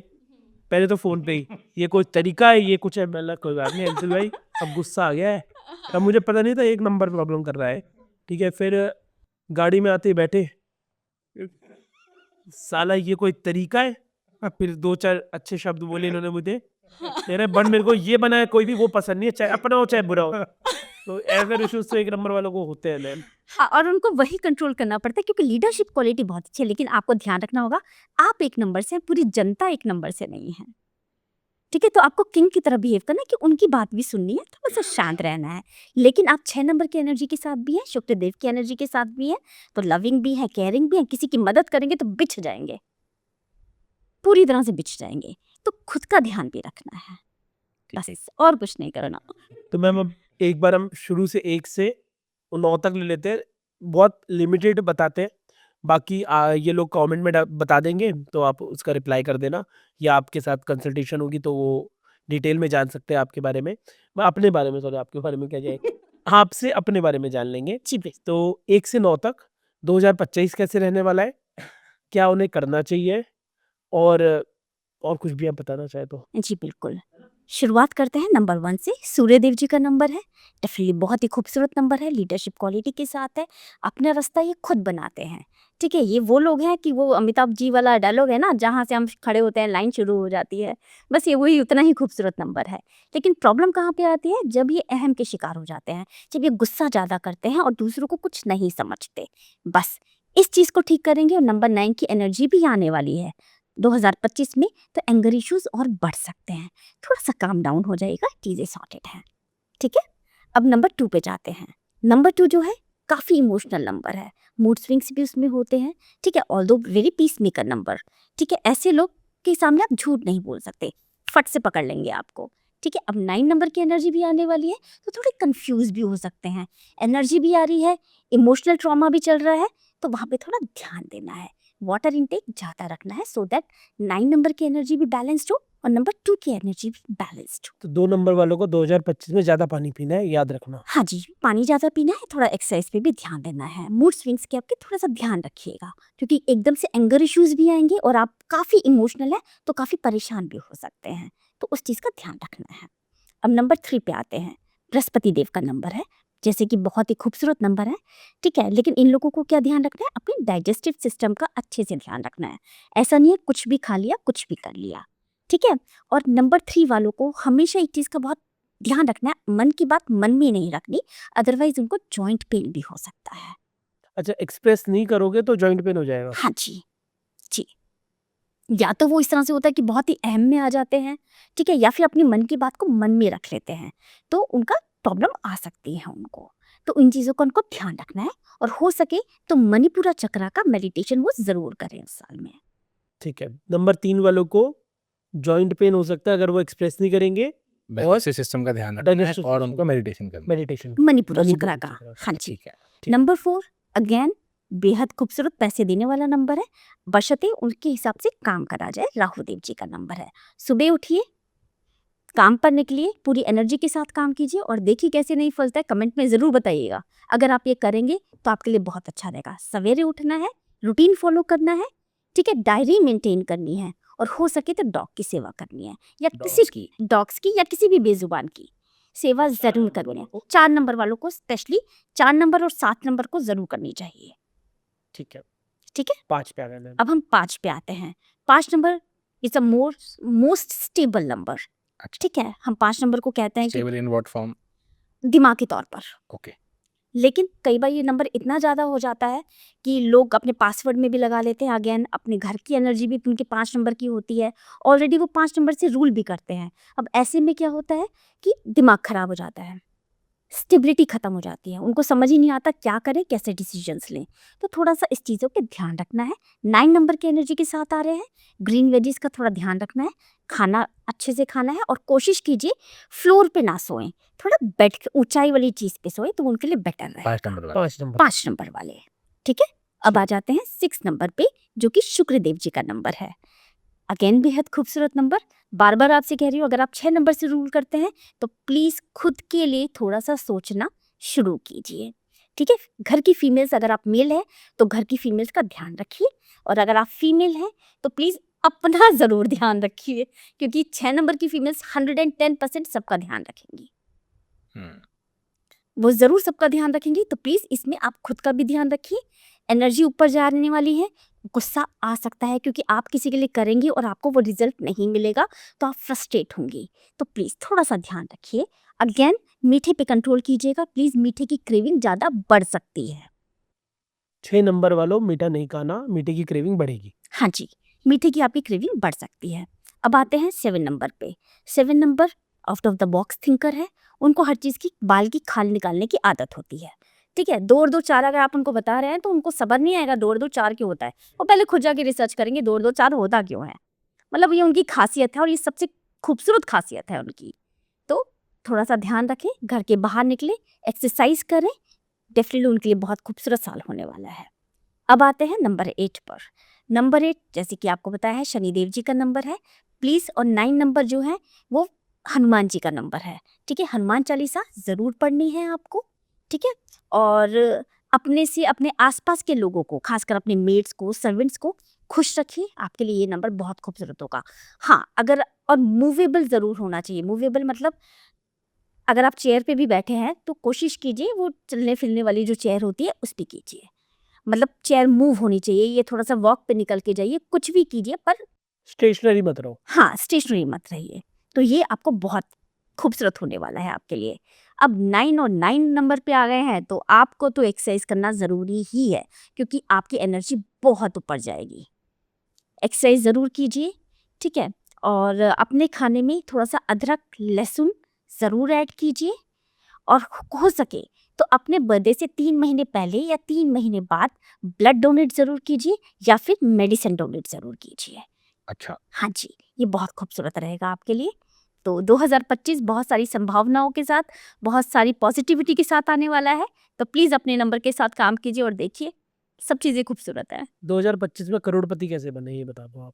पहले तो फोन पे ही, ये कोई तरीका है, ये कुछ है। मैंने कोई बात नहीं अंशुल भाई, अब गुस्सा आ गया है। तब मुझे पता नहीं था 1 नंबर प्रॉब्लम कर रहा है। ठीक है, फिर गाड़ी में आते ही बैठे, साला ये कोई तरीका है। फिर 2-4 अच्छे शब्द बोले इन्होंने मुझे। तेरे बन, मेरे को ये बना है कोई भी वो पसंद नहीं है, चाहे अपना हो चाहे बुरा हो। तो एंगर इश्यूज तो 1 नंबर वालों को होते हैं मैम। हाँ, और उनको वही कंट्रोल करना पड़ता है क्योंकि लीडरशिप क्वालिटी बहुत अच्छी है। लेकिन आपको ध्यान रखना होगा, आप 1 नंबर से हैं, पूरी जनता 1 नंबर से नहीं है। ठीक है। तो आपको किंग की तरह बिहेव करना है कि उनकी बात भी सुननी है, थोड़ा सा शांत रहना है। लेकिन आप 6 नंबर की एनर्जी के साथ भी हैं, शुक्रदेव की एनर्जी के साथ भी हैं, तो लविंग भी है, केयरिंग भी है। किसी की मदद करेंगे तो बिछ जाएंगे, पूरी तरह से बिछ जाएंगे। तो खुद का ध्यान भी रखना है, बस और कुछ नहीं करना। तो मैम अब एक बार हम शुरू से 1 से 9 तक ले लेते हैं, बहुत लिमिटेड बताते हैं। बाकी ये लोग कमेंट में बता देंगे, तो आप उसका रिप्लाई कर देना, या आपके साथ कंसल्टेशन होगी तो वो डिटेल में जान सकते हैं आपके बारे में। अपने बारे में, सॉरी आपके बारे में क्या जाए, आपसे अपने बारे में जान लेंगे। जी प्लीज। तो 1 से 9 तक 2025 कैसे रहने वाला है, क्या उन्हें करना चाहिए, और कुछ भी आप बताना चाहे तो। जी बिल्कुल। शुरुआत करते हैं नंबर 1 से। सूर्यदेव जी का नंबर है, डेफिनेटली बहुत ही खूबसूरत नंबर है, लीडरशिप क्वालिटी के साथ है, अपना रास्ता ये खुद बनाते हैं। ठीक है। ये वो लोग हैं कि वो अमिताभ जी वाला डायलॉग है ना, जहाँ से हम खड़े होते हैं लाइन शुरू हो जाती है, बस ये वही उतना ही खूबसूरत नंबर है। लेकिन प्रॉब्लम कहाँ पे आती है, जब ये अहम के शिकार हो जाते हैं, जब ये गुस्सा ज़्यादा करते हैं और दूसरों को कुछ नहीं समझते। बस इस चीज़ को ठीक करेंगे और नंबर 9 की एनर्जी भी आने वाली है 2025 में, तो एंगर इश्यूज और बढ़ सकते हैं, थोड़ा सा काम डाउन हो जाएगा, चीज़ें सॉर्टेड हैं। ठीक है। अब नंबर 2 पे जाते हैं। नंबर 2 जो है काफ़ी इमोशनल नंबर है, मूड स्विंग्स भी उसमें होते हैं। ठीक है। Although very peace maker number. ठीक है। ऐसे लोग के सामने आप झूठ नहीं बोल सकते, फट से पकड़ लेंगे आपको। ठीक है। अब 9 नंबर की एनर्जी भी आने वाली है, तो थोड़े कंफ्यूज भी हो सकते हैं। एनर्जी भी आ रही है, इमोशनल ट्रॉमा भी चल रहा है, तो वहाँ पे थोड़ा ध्यान देना है, वाटर इनटेक ज़्यादा रखना है, सो दैट 9 नंबर की एनर्जी भी बैलेंस्ड हो और नंबर 2 की एनर्जी भी बैलेंस्ड हो। तो 2 नंबर वालों को 2025 में ज़्यादा पानी पीना है, याद रखना। हाँ जी, पानी ज़्यादा पीना है, थोड़ा एक्सरसाइज पे भी ध्यान देना है। मूड स्विंग्स के आपके थोड़ा सा ध्यान रखिएगा, क्योंकि एकदम से एंगर इश्यूज भी आएंगे और आप काफ़ी इमोशनल है तो काफ़ी परेशान भी हो सकते हैं, तो उस चीज़ का ध्यान रखना है। अब नंबर 3 पे आते हैं। बृहस्पति देव का नंबर है, जैसे कि बहुत ही खूबसूरत नंबर है। ठीक है। लेकिन इन लोगों को क्या ध्यान रखना है, अपने डाइजेस्टिव सिस्टम का अच्छे से ध्यान रखना है। ऐसा नहीं है कुछ भी खा लिया कुछ भी कर लिया। ठीक है। और नंबर 3 वालों को हमेशा एक चीज़ का बहुत ध्यान रखना है, मन की बात मन में नहीं रखनी, अदरवाइज उनको जॉइंट पेन भी हो सकता है। अच्छा, एक्सप्रेस नहीं करोगे तो जॉइंट पेन हो जाएगा। हाँ जी जी। या तो वो इस तरह से होता है कि बहुत ही अहम में आ जाते हैं, ठीक है, या फिर अपनी मन की बात को मन में रख लेते हैं, तो उनका प्रॉब्लम आ सकती है उनको। तो इन चीज़ों का उनको ध्यान रखना है, और हो सके तो मणिपुरा चक्रा का मेडिटेशन वो ज़रूर करें उस साल में। ठीक है। नंबर 3 वालों को जॉइंट पेन हो सकता है अगर वो एक्सप्रेस नहीं करेंगे, डाइजेस्टिव सिस्टम का ध्यान रखना है डाइजेस्टिव और सिस्टम उनको मेडिटेशन करना है। मेडिटेशन। मणिपुरा मणिपुरा चक्रा का। चक्रा। हाँ जी। ठीक है। ठीक। नंबर 4 अगेन बेहद खूबसूरत पैसे देने वाला नंबर है, बशर्ते उनके हिसाब से काम करा जाए। राहु देव जी का नंबर है। सुबह उठिए, काम पर निकलिए, पूरी एनर्जी के साथ काम कीजिए और देखिए कैसे नहीं फलता है, कमेंट में ज़रूर बताइएगा। अगर आप ये करेंगे तो आपके लिए बहुत अच्छा रहेगा। सवेरे उठना है, रूटीन फॉलो करना है, ठीक है, डायरी मेंटेन करनी है, और हो सके तो डॉग की सेवा करनी है, या किसी Dogs की। डॉग्स की या किसी भी बेजुबान की। सेवा ज़रूर करें। 4 नंबर वालों को स्पेशली 4 नंबर और 7 नंबर को ज़रूर करनी चाहिए। ठीक है, ठीक है? 5 पे आ गए मैम। अब हम 5 पे आते हैं। 5 number is a most stable number. अच्छा। ठीक है? हम 5 नंबर को कहते हैं कि स्टेबल इन व्हाट फॉर्म? दिमागी तौर पर। ओके। लेकिन कई बार ये नंबर इतना ज़्यादा हो जाता है कि लोग अपने पासवर्ड में भी लगा लेते हैं। अगेन अपने घर की एनर्जी भी उनके 5 नंबर की होती है। ऑलरेडी वो 5 नंबर से रूल भी करते हैं। अब ऐसे में क्या होता है कि दिमाग खराब हो जाता है, स्टेबिलिटी खत्म हो जाती है, उनको समझ ही नहीं आता क्या करें, कैसे डिसीजंस लें। तो थोड़ा सा इस चीज़ों पे ध्यान रखना है। 9 नंबर की एनर्जी के साथ आ रहे हैं, ग्रीन वेजीज का थोड़ा ध्यान रखना है, खाना अच्छे से खाना है और कोशिश कीजिए फ्लोर पे ना सोएं, थोड़ा बेड ऊंचाई वाली चीज़ पे सोएं तो उनके लिए बेटर रहे। 5 नंबर वाला। 5 नंबर। 5 नंबर वाले, ठीक है। अब आ जाते हैं 6 नंबर पे, जो कि शुक्रदेव जी का नंबर है। अगेन बेहद खूबसूरत नंबर। बार बार आपसे कह रही हूँ, अगर आप 6 नंबर से रूल करते हैं तो प्लीज़ खुद के लिए थोड़ा सा सोचना शुरू कीजिए, ठीक है। घर की फीमेल्स, अगर आप मेल है तो घर की फीमेल्स का ध्यान रखिए, और अगर आप फीमेल हैं तो प्लीज़ अपना ज़रूर ध्यान रखिए, क्योंकि 6 नंबर की फीमेल्स 110% सबका ध्यान रखेंगी। वो ज़रूर सबका ध्यान रखेंगी, तो प्लीज़ इसमें आप खुद का भी ध्यान रखिए। एनर्जी ऊपर जाने वाली है, गुस्सा आ सकता है क्योंकि आप किसी के लिए करेंगे और आपको वो रिजल्ट नहीं मिलेगा तो आप फ्रस्ट्रेट होंगी। तो प्लीज़ थोड़ा सा ध्यान रखिए। अगेन मीठे पे कंट्रोल कीजिएगा प्लीज़, मीठे की क्रेविंग ज़्यादा बढ़ सकती है। 6 नंबर वालों मीठा नहीं खाना, मीठे की क्रेविंग बढ़ेगी। हाँ जी, मीठे की आपकी क्रेविंग बढ़ सकती है। अब आते हैं 7 नंबर पे। 7 number out of the box thinker है, उनको हर चीज़ की बाल की खाल निकालने की आदत होती है, ठीक है। 2 और 2 4 अगर आप उनको बता रहे हैं तो उनको समझ नहीं आएगा 2 और 2 4 क्यों होता है। वो पहले खुद जाके रिसर्च करेंगे 2 और 2 4 होता क्यों है। मतलब ये उनकी खासियत है और ये सबसे खूबसूरत खासियत है उनकी। तो थोड़ा सा ध्यान रखें, घर के बाहर निकलें, एक्सरसाइज करें, डेफिनेटली उनके लिए बहुत खूबसूरत साल होने वाला है। अब आते हैं नंबर 8 पर। नंबर 8 जैसे कि आपको बताया है शनिदेव जी का नंबर है प्लीज़, और 9 नंबर जो है वो हनुमान जी का नंबर है, ठीक है। हनुमान चालीसा ज़रूर पढ़नी है आपको, ठीक है। और अपने से अपने आसपास के लोगों को, खासकर अपने मेट्स को, सर्वेंट्स को खुश रखिए, आपके लिए ये नंबर बहुत खूबसूरत होगा। हाँ, अगर और मूवेबल ज़रूर होना चाहिए। मूवेबल मतलब अगर आप चेयर पे भी बैठे हैं तो कोशिश कीजिए वो चलने फिरने वाली जो चेयर होती है उस पे कीजिए, मतलब चेयर मूव होनी चाहिए, ये थोड़ा सा वॉक पे निकल के जाइए, कुछ भी कीजिए पर स्टेशनरी मत रहो। हाँ, स्टेशनरी मत रहिए। तो ये आपको बहुत खूबसूरत होने वाला है आपके लिए। अब 9 और 9 नंबर पे आ गए हैं तो आपको तो एक्सरसाइज करना ज़रूरी ही है, क्योंकि आपकी एनर्जी बहुत ऊपर जाएगी। एक्सरसाइज ज़रूर कीजिए, ठीक है। और अपने खाने में थोड़ा सा अदरक, लहसुन ज़रूर ऐड कीजिए, और हो सके तो अपने बर्थडे से 3 महीने पहले या 3 महीने बाद ब्लड डोनेट ज़रूर कीजिए, या फिर मेडिसिन डोनेट ज़रूर कीजिए। अच्छा। हाँ जी, ये बहुत खूबसूरत रहेगा आपके लिए। तो 2025 बहुत सारी संभावनाओं के साथ, बहुत सारी पॉजिटिविटी के साथ आने वाला है। तो प्लीज़ अपने नंबर के साथ काम कीजिए और देखिए, सब चीज़ें खूबसूरत हैं। 2025 में करोड़पति कैसे बने ये बता दो आप।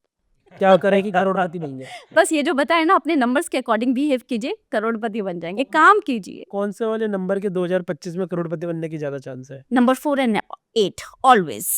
क्या करें कि करोड़पति बन जाए? बस ये जो बताया ना, अपने नंबर्स के अकॉर्डिंग बिहेव कीजिए, करोड़पति बन जाएंगे। काम कीजिए। कौन से वाले नंबर के 2025 में करोड़पति बनने की ज़्यादा चांस है? Number 4 and 8 always.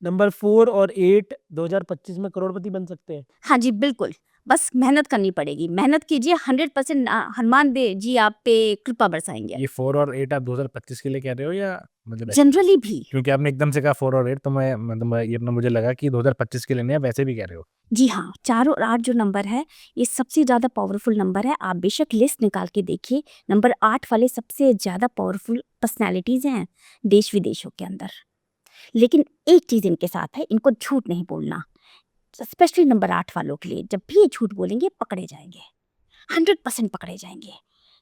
नंबर 4 और 8 2025 में करोड़पति बन सकते हैं। हाँ जी, बिल्कुल। बस मेहनत करनी पड़ेगी, मेहनत कीजिए, 100% हनुमान दे जी आप पे कृपा बरसाएंगे। ये 4 और 8 आप 2025 के लिए कह रहे हो या मतलब ऐसे? जनरली भी। क्योंकि आपने एकदम से कहा 4 और 8 तो मैं मतलब ये अपना मुझे लगा कि 2025 के लिए नहीं, आप वैसे भी कह रहे हो। जी हाँ, 4 और 8 जो नंबर है, ये सबसे ज़्यादा पावरफुल नंबर है। आप बेशक लिस्ट निकाल के देखिए, नंबर 8 वाले सबसे ज़्यादा पावरफुल पर्सनैलिटीज़ हैं देश-विदेशों के अंदर। लेकिन एक चीज़ इनके साथ है, इनको झूठ नहीं बोलना। स्पेशली नंबर 8 वालों के लिए, जब भी ये झूठ बोलेंगे पकड़े जाएंगे, 100% पकड़े जाएंगे,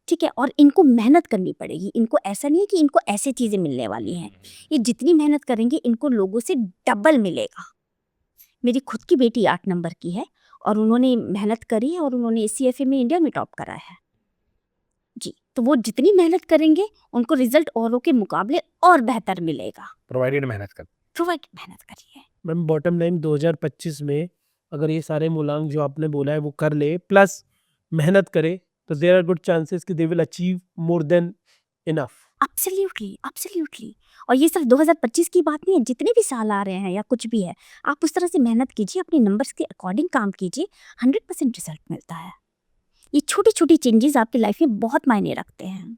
ठीक है। और इनको मेहनत करनी पड़ेगी। इनको ऐसा नहीं है कि इनको ऐसे चीज़ें मिलने वाली हैं। ये जितनी मेहनत करेंगे इनको लोगों से डबल मिलेगा। मेरी खुद की बेटी 8 नंबर की है और उन्होंने मेहनत करी है और उन्होंने CFA में इंडिया में टॉप करा है जी। तो वो जितनी मेहनत करेंगे उनको रिजल्ट औरों के मुकाबले और बेहतर मिलेगा। प्रोवाइडेड मेहनत कर। प्रोवाइड मेहनत करिए। मैम बॉटम लाइन 2025 में अगर ये सारे मूलांक जो आपने बोला है वो कर ले प्लस मेहनत करे तो देयर आर गुड चांसेस कि they will achieve more than enough. Absolutely, absolutely. और ये सिर्फ 2025 की बात नहीं है, जितने भी साल आ रहे हैं या कुछ भी है, आप उस तरह से मेहनत कीजिए, अपने नंबर्स के अकॉर्डिंग काम कीजिए, 100% रिजल्ट मिलता है। ये छोटी छोटी चेंजेस आपकी लाइफ में बहुत मायने रखते हैं।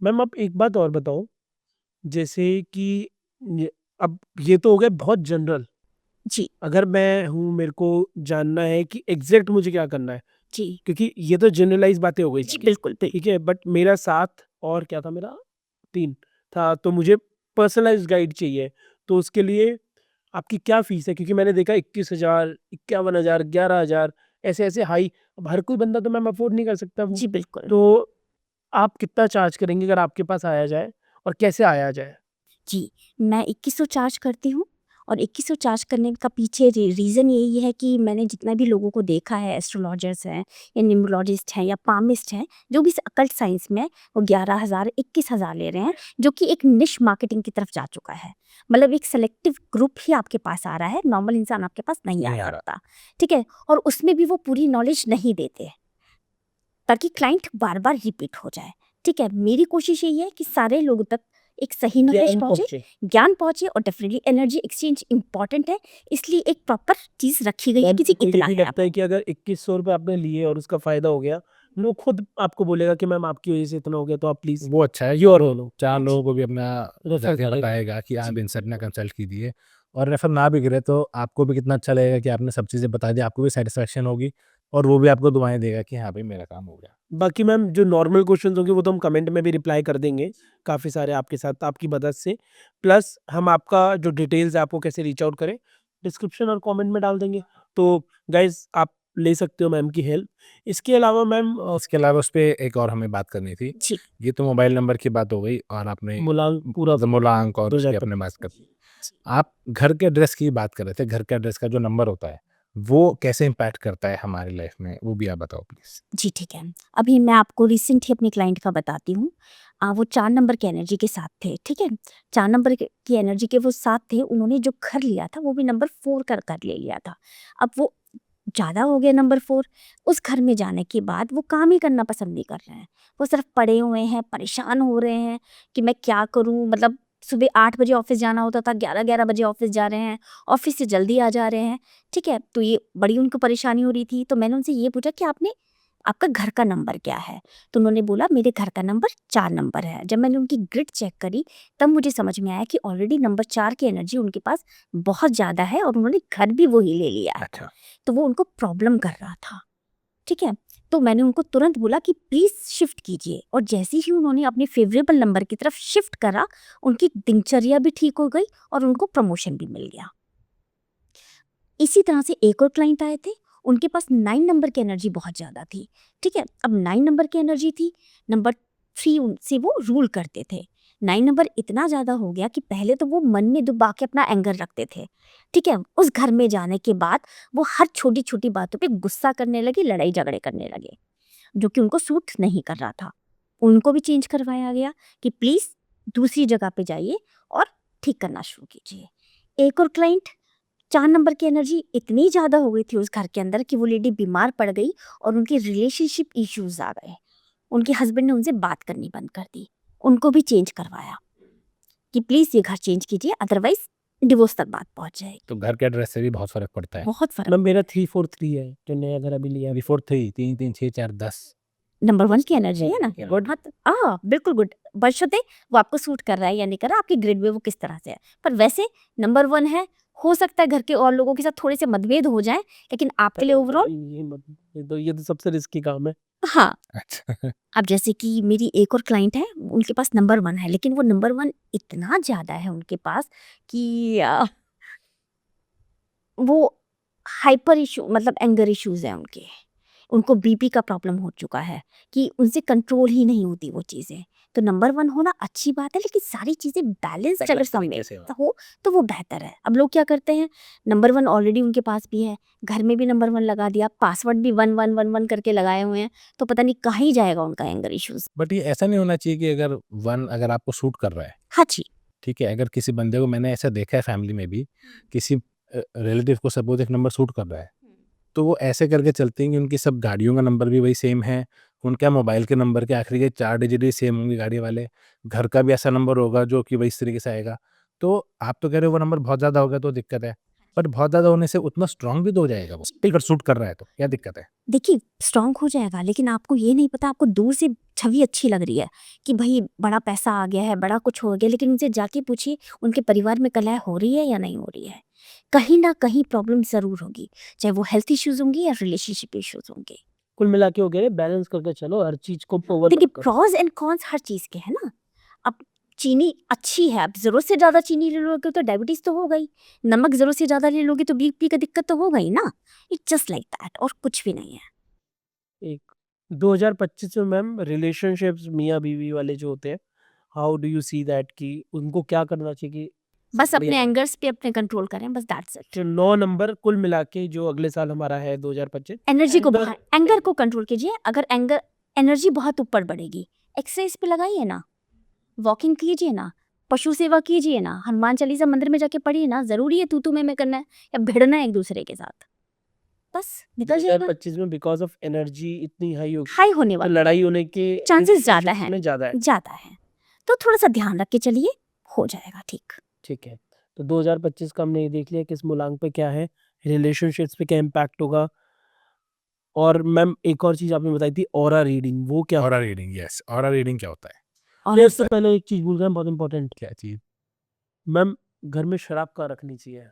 मैम आप एक बात और बताओ, जैसे कि अब ये तो हो गया बहुत जनरल, जी अगर मैं हूँ मेरे को जानना है कि एग्जैक्ट मुझे क्या करना है, जी क्योंकि ये तो जनरलाइज बातें हो गई जी सारी, बिल्कुल बिल्कुल। ठीक है, बट मेरा 7 और क्या था, मेरा 3 था, तो मुझे पर्सनलाइज्ड गाइड चाहिए, तो उसके लिए आपकी क्या फीस है? क्योंकि मैंने देखा 21,000, 51,000, 11,000 ऐसे-ऐसे हाई, अब हर कोई बंदा तो मैम अफ़ोर्ड नहीं कर सकता वो। जी बिल्कुल। तो आप कितना चार्ज करेंगे अगर आपके पास आया जाए, और कैसे आया जाए? जी, मैं 2100 चार्ज करती हूँ और 2100 चार्ज करने का पीछे रीज़न यही है कि मैंने जितना भी लोगों को देखा है, एस्ट्रोलॉजर्स हैं या न्यूमरोलॉजिस्ट हैं या पामिस्ट हैं, जो भी अकल्ट साइंस में, वो 11,000 21,000 ले रहे हैं, जो कि एक निश मार्केटिंग की तरफ जा चुका है। मतलब एक सेलेक्टिव ग्रुप ही आपके पास आ रहा है, नॉर्मल इंसान आपके पास नहीं नहीं आ आ रहा। सकता, ठीक है? और उसमें भी वो पूरी नॉलेज नहीं देते, ताकि क्लाइंट बार-बार रिपीट हो जाए, ठीक है? मेरी कोशिश यही है कि सारे लोगों तक एक सही नॉलेज ज्ञान पहुँचे, पहुँचे। ज्ञान पहुँचे और डेफिनिटली एनर्जी एक्सचेंज इम्पॉर्टेंट है, इसलिए एक प्रॉपर चीज़ रखी गई है मैम किसी को ये इतना भी है लगता है आपको। कि अगर 2100 रुपए आपने लिए और उसका फ़ायदा हो गया, लोग खुद आपको बोलेगा कि मैम आपकी वज़ह से इतना हो गया, तो आप प्लीज़ वो अच्छा है, श्योर हो लो। 4 लोगों को भी अपना रेफर बताएगा कि आप इनसे अपना कंसल्ट कीजिए, और रेफर ना भी करे तो आपको भी कितना अच्छा लगेगा कि आपने सब चीज़ें बता दी, आपको भी सैटिस्फैक्शन होगी और वो भी आपको दुआएँ देगा कि हाँ भाई मेरा काम हो गया। बाकी मैम जो नॉर्मल क्वेश्चंस होंगे वो तो हम कमेंट में भी रिप्लाई कर देंगे, काफ़ी सारे आपके साथ आपकी मदद से। प्लस हम आपका जो डिटेल्स है आपको कैसे रीच आउट करें, डिस्क्रिप्शन और कमेंट में डाल देंगे। तो गाइज़ आप ले सकते हो मैम की हेल्प। इसके अलावा मैम इसके अलावा उस पे एक और हमें बात करनी थी। जी, ये तो मोबाइल नंबर की बात हो गई और आपने मूलांक पूरा मूलांक और उसकी 2000 तक। आपने बात कर दी। आप घर के एड्रेस की बात कर रहे थे, घर के एड्रेस का जो नंबर होता है, वो कैसे इम्पैक्ट करता है हमारी लाइफ में? वो भी आप बताओ प्लीज़। जी ठीक है। अभी मैं आपको रिसेंट ही अपने क्लाइंट का बताती हूँ। वो 4 नंबर की एनर्जी के साथ थे, ठीक है? 4 नंबर के की एनर्जी के वो साथ थे, उन्होंने जो घर लिया था वो भी नंबर 4 का घर ले लिया था। अब वो ज़्यादा हो गया नंबर 4, उस घर में जाने के बाद वो काम ही करना पसंद नहीं कर रहे हैं। वो सिर्फ़ पड़े हुए हैं, परेशान हो रहे हैं कि मैं क्या करूँ? मतलब सुबह 8 बजे ऑफ़िस जाना होता था, 11-11 बजे ऑफ़िस जा रहे हैं, ऑफ़िस से जल्दी आ जा रहे हैं, ठीक है? तो ये बड़ी उनको परेशानी हो रही थी, तो मैंने उनसे ये पूछा कि आपका घर का नंबर क्या है? तो उन्होंने बोला मेरे घर का नंबर 4 नंबर है। जब मैंने उनकी ग्रिड चेक करी, तब मुझे समझ में आया कि ऑलरेडी नंबर 4 की एनर्जी उनके पास बहुत ज़्यादा है और उन्होंने घर भी वही ले लिया है। अच्छा। तो वो उनको प्रॉब्लम कर रहा था, ठीक है? तो मैंने उनको तुरंत बोला कि प्लीज़ शिफ्ट कीजिए, और जैसे ही उन्होंने अपने फ़ेवरेबल नंबर की तरफ शिफ्ट करा, उनकी दिनचर्या भी ठीक हो गई और उनको प्रमोशन भी मिल गया। इसी तरह से एक और क्लाइंट आए थे, उनके पास 9 नंबर की एनर्जी बहुत ज़्यादा थी, ठीक है? अब 9 नंबर की एनर्जी थी, नंबर 3 उनसे वो रूल करते थे। 9 नंबर इतना ज़्यादा हो गया कि पहले तो वो मन में दबा के अपना एंगर रखते थे, ठीक है? उस घर में जाने के बाद वो हर छोटी-छोटी बातों पे गुस्सा करने लगे, लड़ाई-झगड़े करने लगे, जो कि उनको सूट नहीं कर रहा था। उनको भी चेंज करवाया गया कि प्लीज़ दूसरी जगह पे जाइए और ठीक करना शुरू कीजिए। एक और क्लाइंट, 4 नंबर की एनर्जी इतनी ज़्यादा हो गई थी उस घर के अंदर कि वो लेडी बीमार पड़ गई और उनके रिलेशनशिप इश्यूज़ आ गए। उनके हस्बैंड ने उनसे बात करनी बंद कर दी। उनको भी चेंज करवाया कि प्लीज़ ये घर चेंज कीजिए, अदरवाइज़ डिवोर्स तक बात पहुँच जाएगी। तो घर के एड्रेस से भी बहुत फ़र्क पड़ता है। बहुत फ़र्क। मैम मेरा 343 है, जो नया घर अभी लिया है। 343 3 3 6 4 10 नंबर 1 की एनर्जी है ना? गुड। हाँ, बिल्कुल गुड। बशर्ते वो आपको सूट कर रहा है या नहीं कर रहा, आपके ग्रिड में वो किस तरह से है। पर वैसे नंबर 1 है, हो सकता है घर के और लोगों के साथ थोड़े से मतभेद हो जाएँ, लेकिन आपके लिए ओवरऑल ये तो सबसे रिस्की काम है। हाँ। अच्छा। अब जैसे कि मेरी एक और क्लाइंट है, उनके पास नंबर 1 है, लेकिन वो नंबर 1 इतना ज़्यादा है उनके पास कि वो हाइपर इश्यू, मतलब एंगर इश्यूज़ हैं उनके। उनको बीपी का प्रॉब्लम हो चुका है कि उनसे कंट्रोल ही नहीं होती वो चीज़ें। तो नंबर 1 होना अच्छी बात है, लेकिन सारी चीज़ें बैलेंस्ड अगर सब में हो, तो वो बेहतर है। अब लोग क्या करते हैं, नंबर 1 ऑलरेडी उनके पास भी है, घर में भी नंबर 1 लगा दिया, पासवर्ड भी 1111 करके लगाए हुए हैं, तो पता नहीं कहाँ ही जाएगा उनका एंगर इश्यूज़। बट ये ऐसा नहीं होना चाहिए कि अगर 1 अगर आपको सूट कर रहा है, हाँ जी। ठीक है? अगर किसी बंदे को, मैंने ऐसा देखा है फैमिली में भी, किसी रिलेटिव को सपोज़ एक नंबर सूट कर रहा है, तो वो ऐसे करके चलते हैं कि उनकी सब गाड़ियों का नंबर भी वही सेम है, उनका मोबाइल के नंबर के आखिरी के 4 डिजिट भी सेम होंगे गाड़ी वाले, घर का भी ऐसा नंबर होगा जो कि वही इस तरीके से आएगा। तो आप तो कह रहे हो वो नंबर बहुत ज़्यादा हो गया तो दिक्कत है। पर बहुत ज़्यादा होने से उतना स्ट्रांग भी तो हो जाएगा वो, अगर सूट कर रहा है तो क्या दिक्कत है? देखिए स्ट्रांग हो जाएगा, लेकिन आपको ये नहीं पता, आपको दूर से छवि अच्छी लग रही है कि भाई बड़ा पैसा आ गया है, बड़ा कुछ हो गया, लेकिन उनसे जाके पूछिए उनके परिवार में कलह हो रही है या नहीं हो रही है। कहीं ना कहीं प्रॉब्लम जरूर होगी, चाहे वो हेल्थ इश्यूज होंगे या रिलेशनशिप इश्यूज होंगे। कुल मिला के हो गया, बैलेंस करके चलो, हर चीज को ओवर देखिए मत करो। प्रॉज एंड कॉन्स हर चीज के है ना। अब चीनी अच्छी है, अब जरूरत से ज्यादा चीनी ले लोगे तो डायबिटीज तो हो गई, नमक जरूरत से ज्यादा ले लोगे तो बीपी का दिक्कत तो हो गई ना। इट्स जस्ट लाइक दैट, और कुछ भी नहीं है। एक 2025 में मैम रिलेशनशिप्स मियाँ बीवी वाले जो होते हैं, how do you see that कि उनको क्या करना चाहिए कि बस अपने बढ़िया एंगर्स पे अपने कंट्रोल करें, बस दैट्स इट। जो 9 नंबर कुल मिला के जो अगले साल हमारा है 2025, एनर्जी को Anger- एंगर को कंट्रोल कीजिए। अगर एंगर एनर्जी बहुत ऊपर बढ़ेगी, एक्सरसाइज पे लगाइए ना, वॉकिंग कीजिए ना, पशु सेवा कीजिए ना, हनुमान चालीसा मंदिर में जाके पढ़िए ना। जरूरी है तू में करना है या भिड़ना है एक दूसरे के साथ, बस निकल जाएगा। 2025 में बिकॉज ऑफ एनर्जी इतनी हाई होगी हाई होने तो वाला लड़ाई होने के चांसेस ज्यादा हैं, में ज्यादा है। ज्यादा है, तो थोड़ा सा ध्यान रख के चलिए, हो जाएगा ठीक। ठीक है, तो 2025 का हमने ये देख लिया किस मूलांक पे क्या है, रिलेशनशिप्स पे क्या इम्पैक्ट होगा। और मैम एक और चीज आपने बताई थी ऑरा रीडिंग, वो क्या aura reading, yes, aura reading क्या होता है? और ये उससे पहले एक चीज भूल गए, बहुत इंपॉर्टेंट। क्या चीज? मैम घर में शराब कहाँ रखनी चाहिए?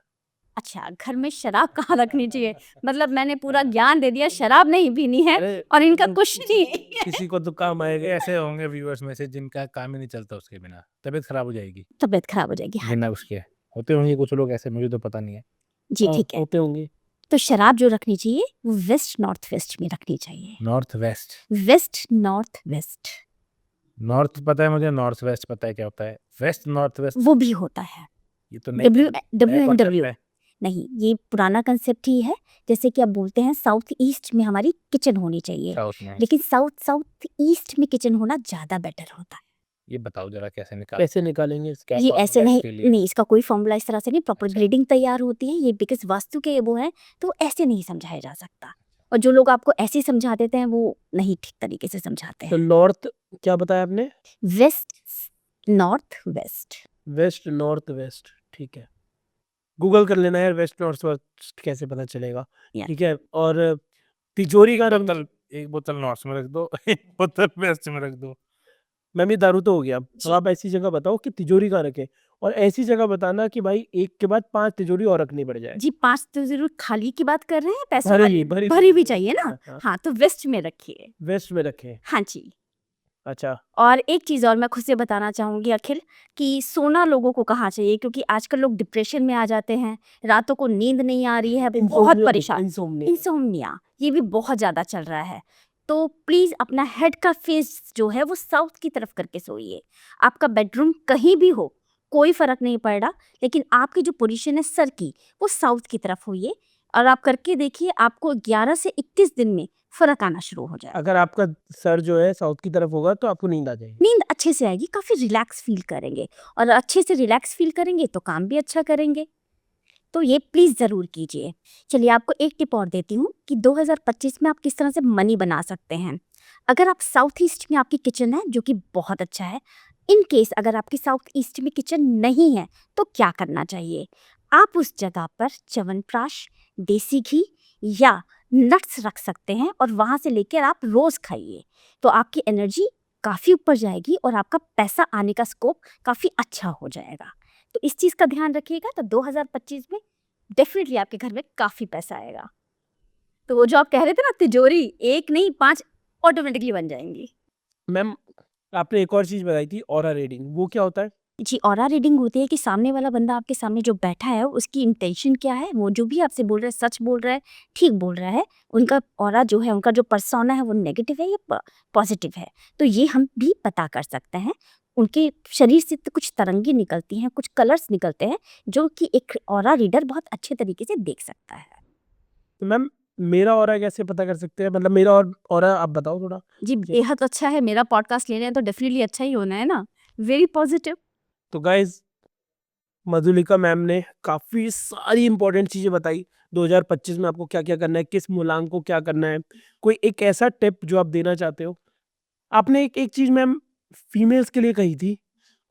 अच्छा, घर में शराब कहाँ रखनी चाहिए? मतलब मैंने पूरा ज्ञान दे दिया, शराब नहीं पीनी है अरे और इनका मतलब कुछ नहीं है। किसी को तो काम आएगा। ऐसे होंगे व्यूअर्स में से जिनका काम ही नहीं चलता उसके बिना, तबीयत खराब हो जाएगी तबीयत खराब हो जाएगी। हाँ बिना उसके। होते होंगे कुछ लोग ऐसे, मुझे तो पता नहीं है। जी ठीक है। होते होंगे। तो शराब जो रखनी चाहिए वो वेस्ट नॉर्थ वेस्ट में रखनी चाहिए। North west? West north west north पता है मुझे, नॉर्थ वेस्ट पता है क्या होता है, वेस्ट नॉर्थ वेस्ट वो भी होता है। ये तो नहीं WWNW नहीं, ये पुराना कंसेप्ट ही है। जैसे कि आप बोलते हैं साउथ ईस्ट में हमारी किचन होनी चाहिए, साउथ में। लेकिन साउथ ईस्ट में किचन होना ज्यादा बेटर होता है। ये बताओ जरा कैसे निकाल कैसे निकालेंगे इसका? ये ऐसे formula नहीं इसके लिए? नहीं, इसका कोई फॉर्मूला इस तरह से नहीं, प्रॉपर अच्छा। ग्रेडिंग तैयार होती है ये, बिकॉज वास्तु के वो है तो ऐसे नहीं समझाया जा सकता। और जो लोग आपको ऐसे ही समझा देते हैं वो नहीं ठीक तरीके से समझाते तो हैं। नॉर्थ क्या बताया आपने? West north west. West north west, ठीक है। गूगल कर लेना यार, वेस्ट नॉर्थ वेस्ट कैसे पता चलेगा। Yeah. ठीक है, और तिजोरी का रंग। बोतल, एक बोतल नॉर्थ में रख दो, एक बोतल वेस्ट में रख दो। मैम ये दारू तो हो गया, जी। अब आप ऐसी जगह बताओ कि तिजोरी कहाँ रखे, और ऐसी जगह बताना कि भाई एक के बाद 5 तिजोरी और रखनी पड़ जाए। जी 5 तो जरूर खाली की बात कर रहे हैं, पैसों भरी वाली भरी भरी भी चाहिए ना। हाँ, हाँ तो वेस्ट में रखिए। वेस्ट में रखे। हाँ जी। अच्छा, और एक चीज़ और मैं खुद से बताना चाहूँगी अखिल, कि सोना लोगों को कहाँ चाहिए, क्योंकि आजकल लोग डिप्रेशन में आ जाते हैं, रातों को नींद नहीं आ रही है, बहुत परेशान। इंसोम्निया ये भी बहुत ज़्यादा चल रहा है। तो प्लीज़ अपना हेड का फेस जो है वो साउथ की तरफ करके सोइए। आपका बेडरूम कहीं भी हो कोई फ़र्क नहीं पड़ रहा, लेकिन आपकी जो पोजीशन है सर की वो साउथ की तरफ होइए, और आप करके देखिए आपको 11 से 21 दिन में फ़र्क आना शुरू हो जाएगा। अगर आपका सर जो है साउथ की तरफ होगा तो आपको नींद आ जाएगी। नींद अच्छे से आएगी, काफ़ी रिलैक्स फील करेंगे, और अच्छे से रिलैक्स फील करेंगे तो काम भी अच्छा करेंगे। तो ये प्लीज़ ज़रूर कीजिए। चलिए आपको एक टिप और देती हूँ कि 2025 में आप किस तरह से मनी बना सकते हैं। अगर आप साउथ ईस्ट में आपकी किचन है जो कि बहुत अच्छा है, इन केस अगर आपकी साउथ ईस्ट में किचन नहीं है तो क्या करना चाहिए? आप उस जगह पर च्यवनप्राश, देसी घी या नट्स रख सकते हैं, और वहाँ से लेकर आप रोज़ खाइए, तो आपकी एनर्जी काफ़ी ऊपर जाएगी और आपका पैसा आने का स्कोप काफ़ी अच्छा हो जाएगा। तो इस चीज़ का ध्यान रखिएगा, तो 2025 में डेफिनेटली आपके घर में काफ़ी पैसा आएगा। तो वो जो आप कह रहे थे ना तिजोरी, 1 नहीं 5 ऑटोमेटिकली बन जाएंगी। मैम आपने एक और चीज बताई थी ऑरा रीडिंग, वो क्या होता है? जी, ऑरा रीडिंग होती है कि सामने वाला बंदा आपके सामने जो बैठा है उसकी इंटेंशन क्या है, वो जो भी आपसे बोल रहा है सच बोल रहा है, ठीक बोल रहा है, उनका ऑरा जो है, उनका जो पर्सोना है वो नेगेटिव है या पॉजिटिव है, तो ये हम भी पता कर सकते हैं। उनके शरीर से तो कुछ तरंगे निकलती हैं, कुछ कलर्स निकलते हैं, जो कि एक ऑरा रीडर बहुत अच्छे तरीके से देख सकता है। तो मैम मेरा ऑरा कैसे पता कर सकते हैं, मतलब मेरा और ऑरा आप बताओ थोड़ा। जी बेहद अच्छा है, मेरा पॉडकास्ट ले रहे हैं तो डेफिनेटली अच्छा ही होना है ना, वेरी पॉजिटिव। तो गाइज मधुलिका मैम ने काफ़ी सारी इंपॉर्टेंट चीज़ें बताई 2025 में आपको क्या क्या करना है, किस मूलांक को क्या करना है। कोई एक ऐसा टिप जो आप देना चाहते हो? आपने एक एक चीज़ मैम फीमेल्स के लिए कही थी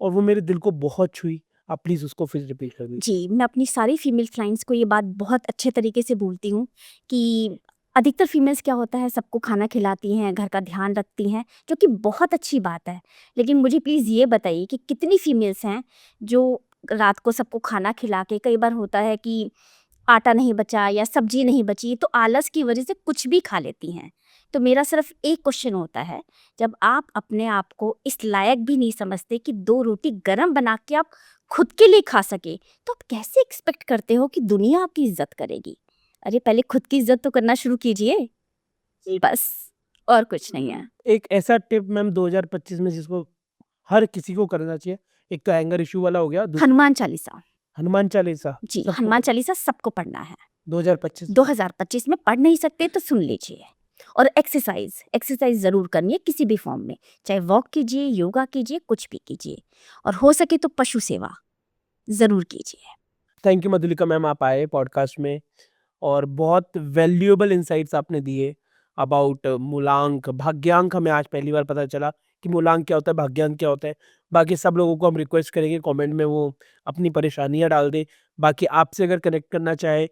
और वो मेरे दिल को बहुत छुई। आप प्लीज़ उसको फिर रिपीट कर दीजिए। जी, मैं अपनी सारी फीमेल क्लाइंट्स को ये बात बहुत अच्छे तरीके से बोलती हूँ कि अधिकतर फीमेल्स क्या होता है सबको खाना खिलाती हैं, घर का ध्यान रखती हैं, जो कि बहुत अच्छी बात है। लेकिन मुझे प्लीज़ ये बताइए कि कितनी फीमेल्स हैं जो रात को सबको खाना खिला के कई बार होता है कि आटा नहीं बचा या सब्जी नहीं बची तो आलस की वजह से कुछ भी खा लेती हैं। तो मेरा सिर्फ एक क्वेश्चन होता है, जब आप अपने आप को इस लायक भी नहीं समझते कि 2 रोटी गरम बना के आप खुद के लिए खा सके, तो आप कैसे एक्सपेक्ट करते हो कि दुनिया आपकी इज्जत करेगी? अरे पहले खुद की इज्जत तो करना शुरू कीजिए। बस, और कुछ नहीं है। एक ऐसा टिप मैम 2025 में जिसको हर किसी को करना चाहिए, एक तो एंगर इश्यू वाला हो गया, हनुमान चालीसा। हनुमान चालीसा जी, सबको हनुमान चालीसा सबको पढ़ना है। 2025 2025 में पढ़ नहीं सकते तो सुन लीजिए। और एक्सरसाइज ज़रूर करनी है किसी भी फॉर्म में, चाहे वॉक कीजिए, योगा कीजिए, कुछ भी कीजिए। और हो सके तो पशु सेवा ज़रूर कीजिए। थैंक यू मधुलिका मैम, आप आए पॉडकास्ट में और बहुत वैल्यूएबल इंसाइट्स आपने दिए अबाउट मूलांक, भाग्यांक। हमें आज पहली बार पता चला कि मूलांक क्या होता है, भाग्यांक क्या होता है। बाकी सब लोगों को हम रिक्वेस्ट करेंगे कमेंट में वो अपनी परेशानियां डाल दें। बाकी आपसे अगर कनेक्ट करना चाहे,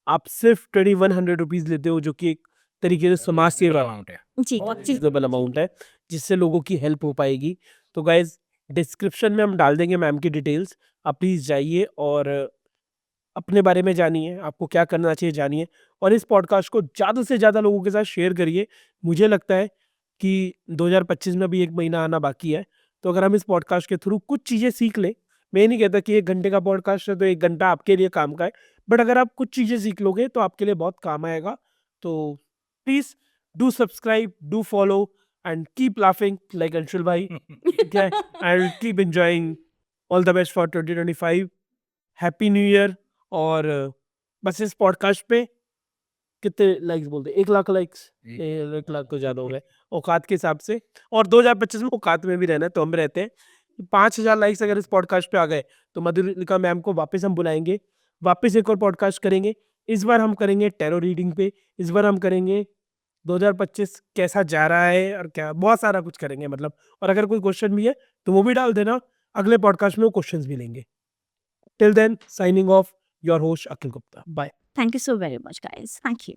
आप सिर्फ 2100 रुपीज़ लेते हो, जो कि एक तरीके से समाज सेवा अमाउंट है। जी, बहुत जी। रिजनेबल अमाउंट है, जिससे लोगों की हेल्प हो पाएगी। तो गाइज डिस्क्रिप्शन में हम डाल देंगे मैम की डिटेल्स, आप प्लीज़ जाइए और अपने बारे में जानिए, आपको क्या करना चाहिए जानिए, और इस पॉडकास्ट को ज़्यादा से ज़्यादा लोगों के साथ शेयर करिए। मुझे लगता है कि 2025 में भी 1 महीना आना बाकी है, तो अगर हम इस पॉडकास्ट के थ्रू कुछ चीज़ें सीख लें, मैं ये नहीं कहता कि 1 घंटे का पॉडकास्ट है तो 1 घंटा आपके लिए काम का है, बट अगर आप कुछ चीज़ें सीख लोगे तो आपके लिए बहुत काम आएगा। तो please do subscribe, do follow and keep laughing like Anshul भाई, ठीक है? And keep enjoying. All the best for 2025। Happy new year. और बस इस पॉडकास्ट पे कितने लाइक्स बोलते हैं? 1 लाख लाइक्स? 1 लाख तो ज़्यादा हो गए औकात के हिसाब से, और 2025 में औकात में भी रहना है तो हम रहते हैं। 5000 लाइक्स अगर इस पॉडकास्ट पे आ गए तो मधुलिका मैम को वापस हम बुलाएंगे, वापस एक और पॉडकास्ट करेंगे। इस बार हम करेंगे टैरो रीडिंग पे, इस बार हम करेंगे 2025 कैसा जा रहा है और क्या, बहुत सारा कुछ करेंगे मतलब। और अगर कोई क्वेश्चन भी है तो वो भी डाल देना, अगले पॉडकास्ट में वो क्वेश्चंस भी लेंगे। Till then, signing off, your host Akhil Gupta. Bye. Thank you so very much, guys. Thank you.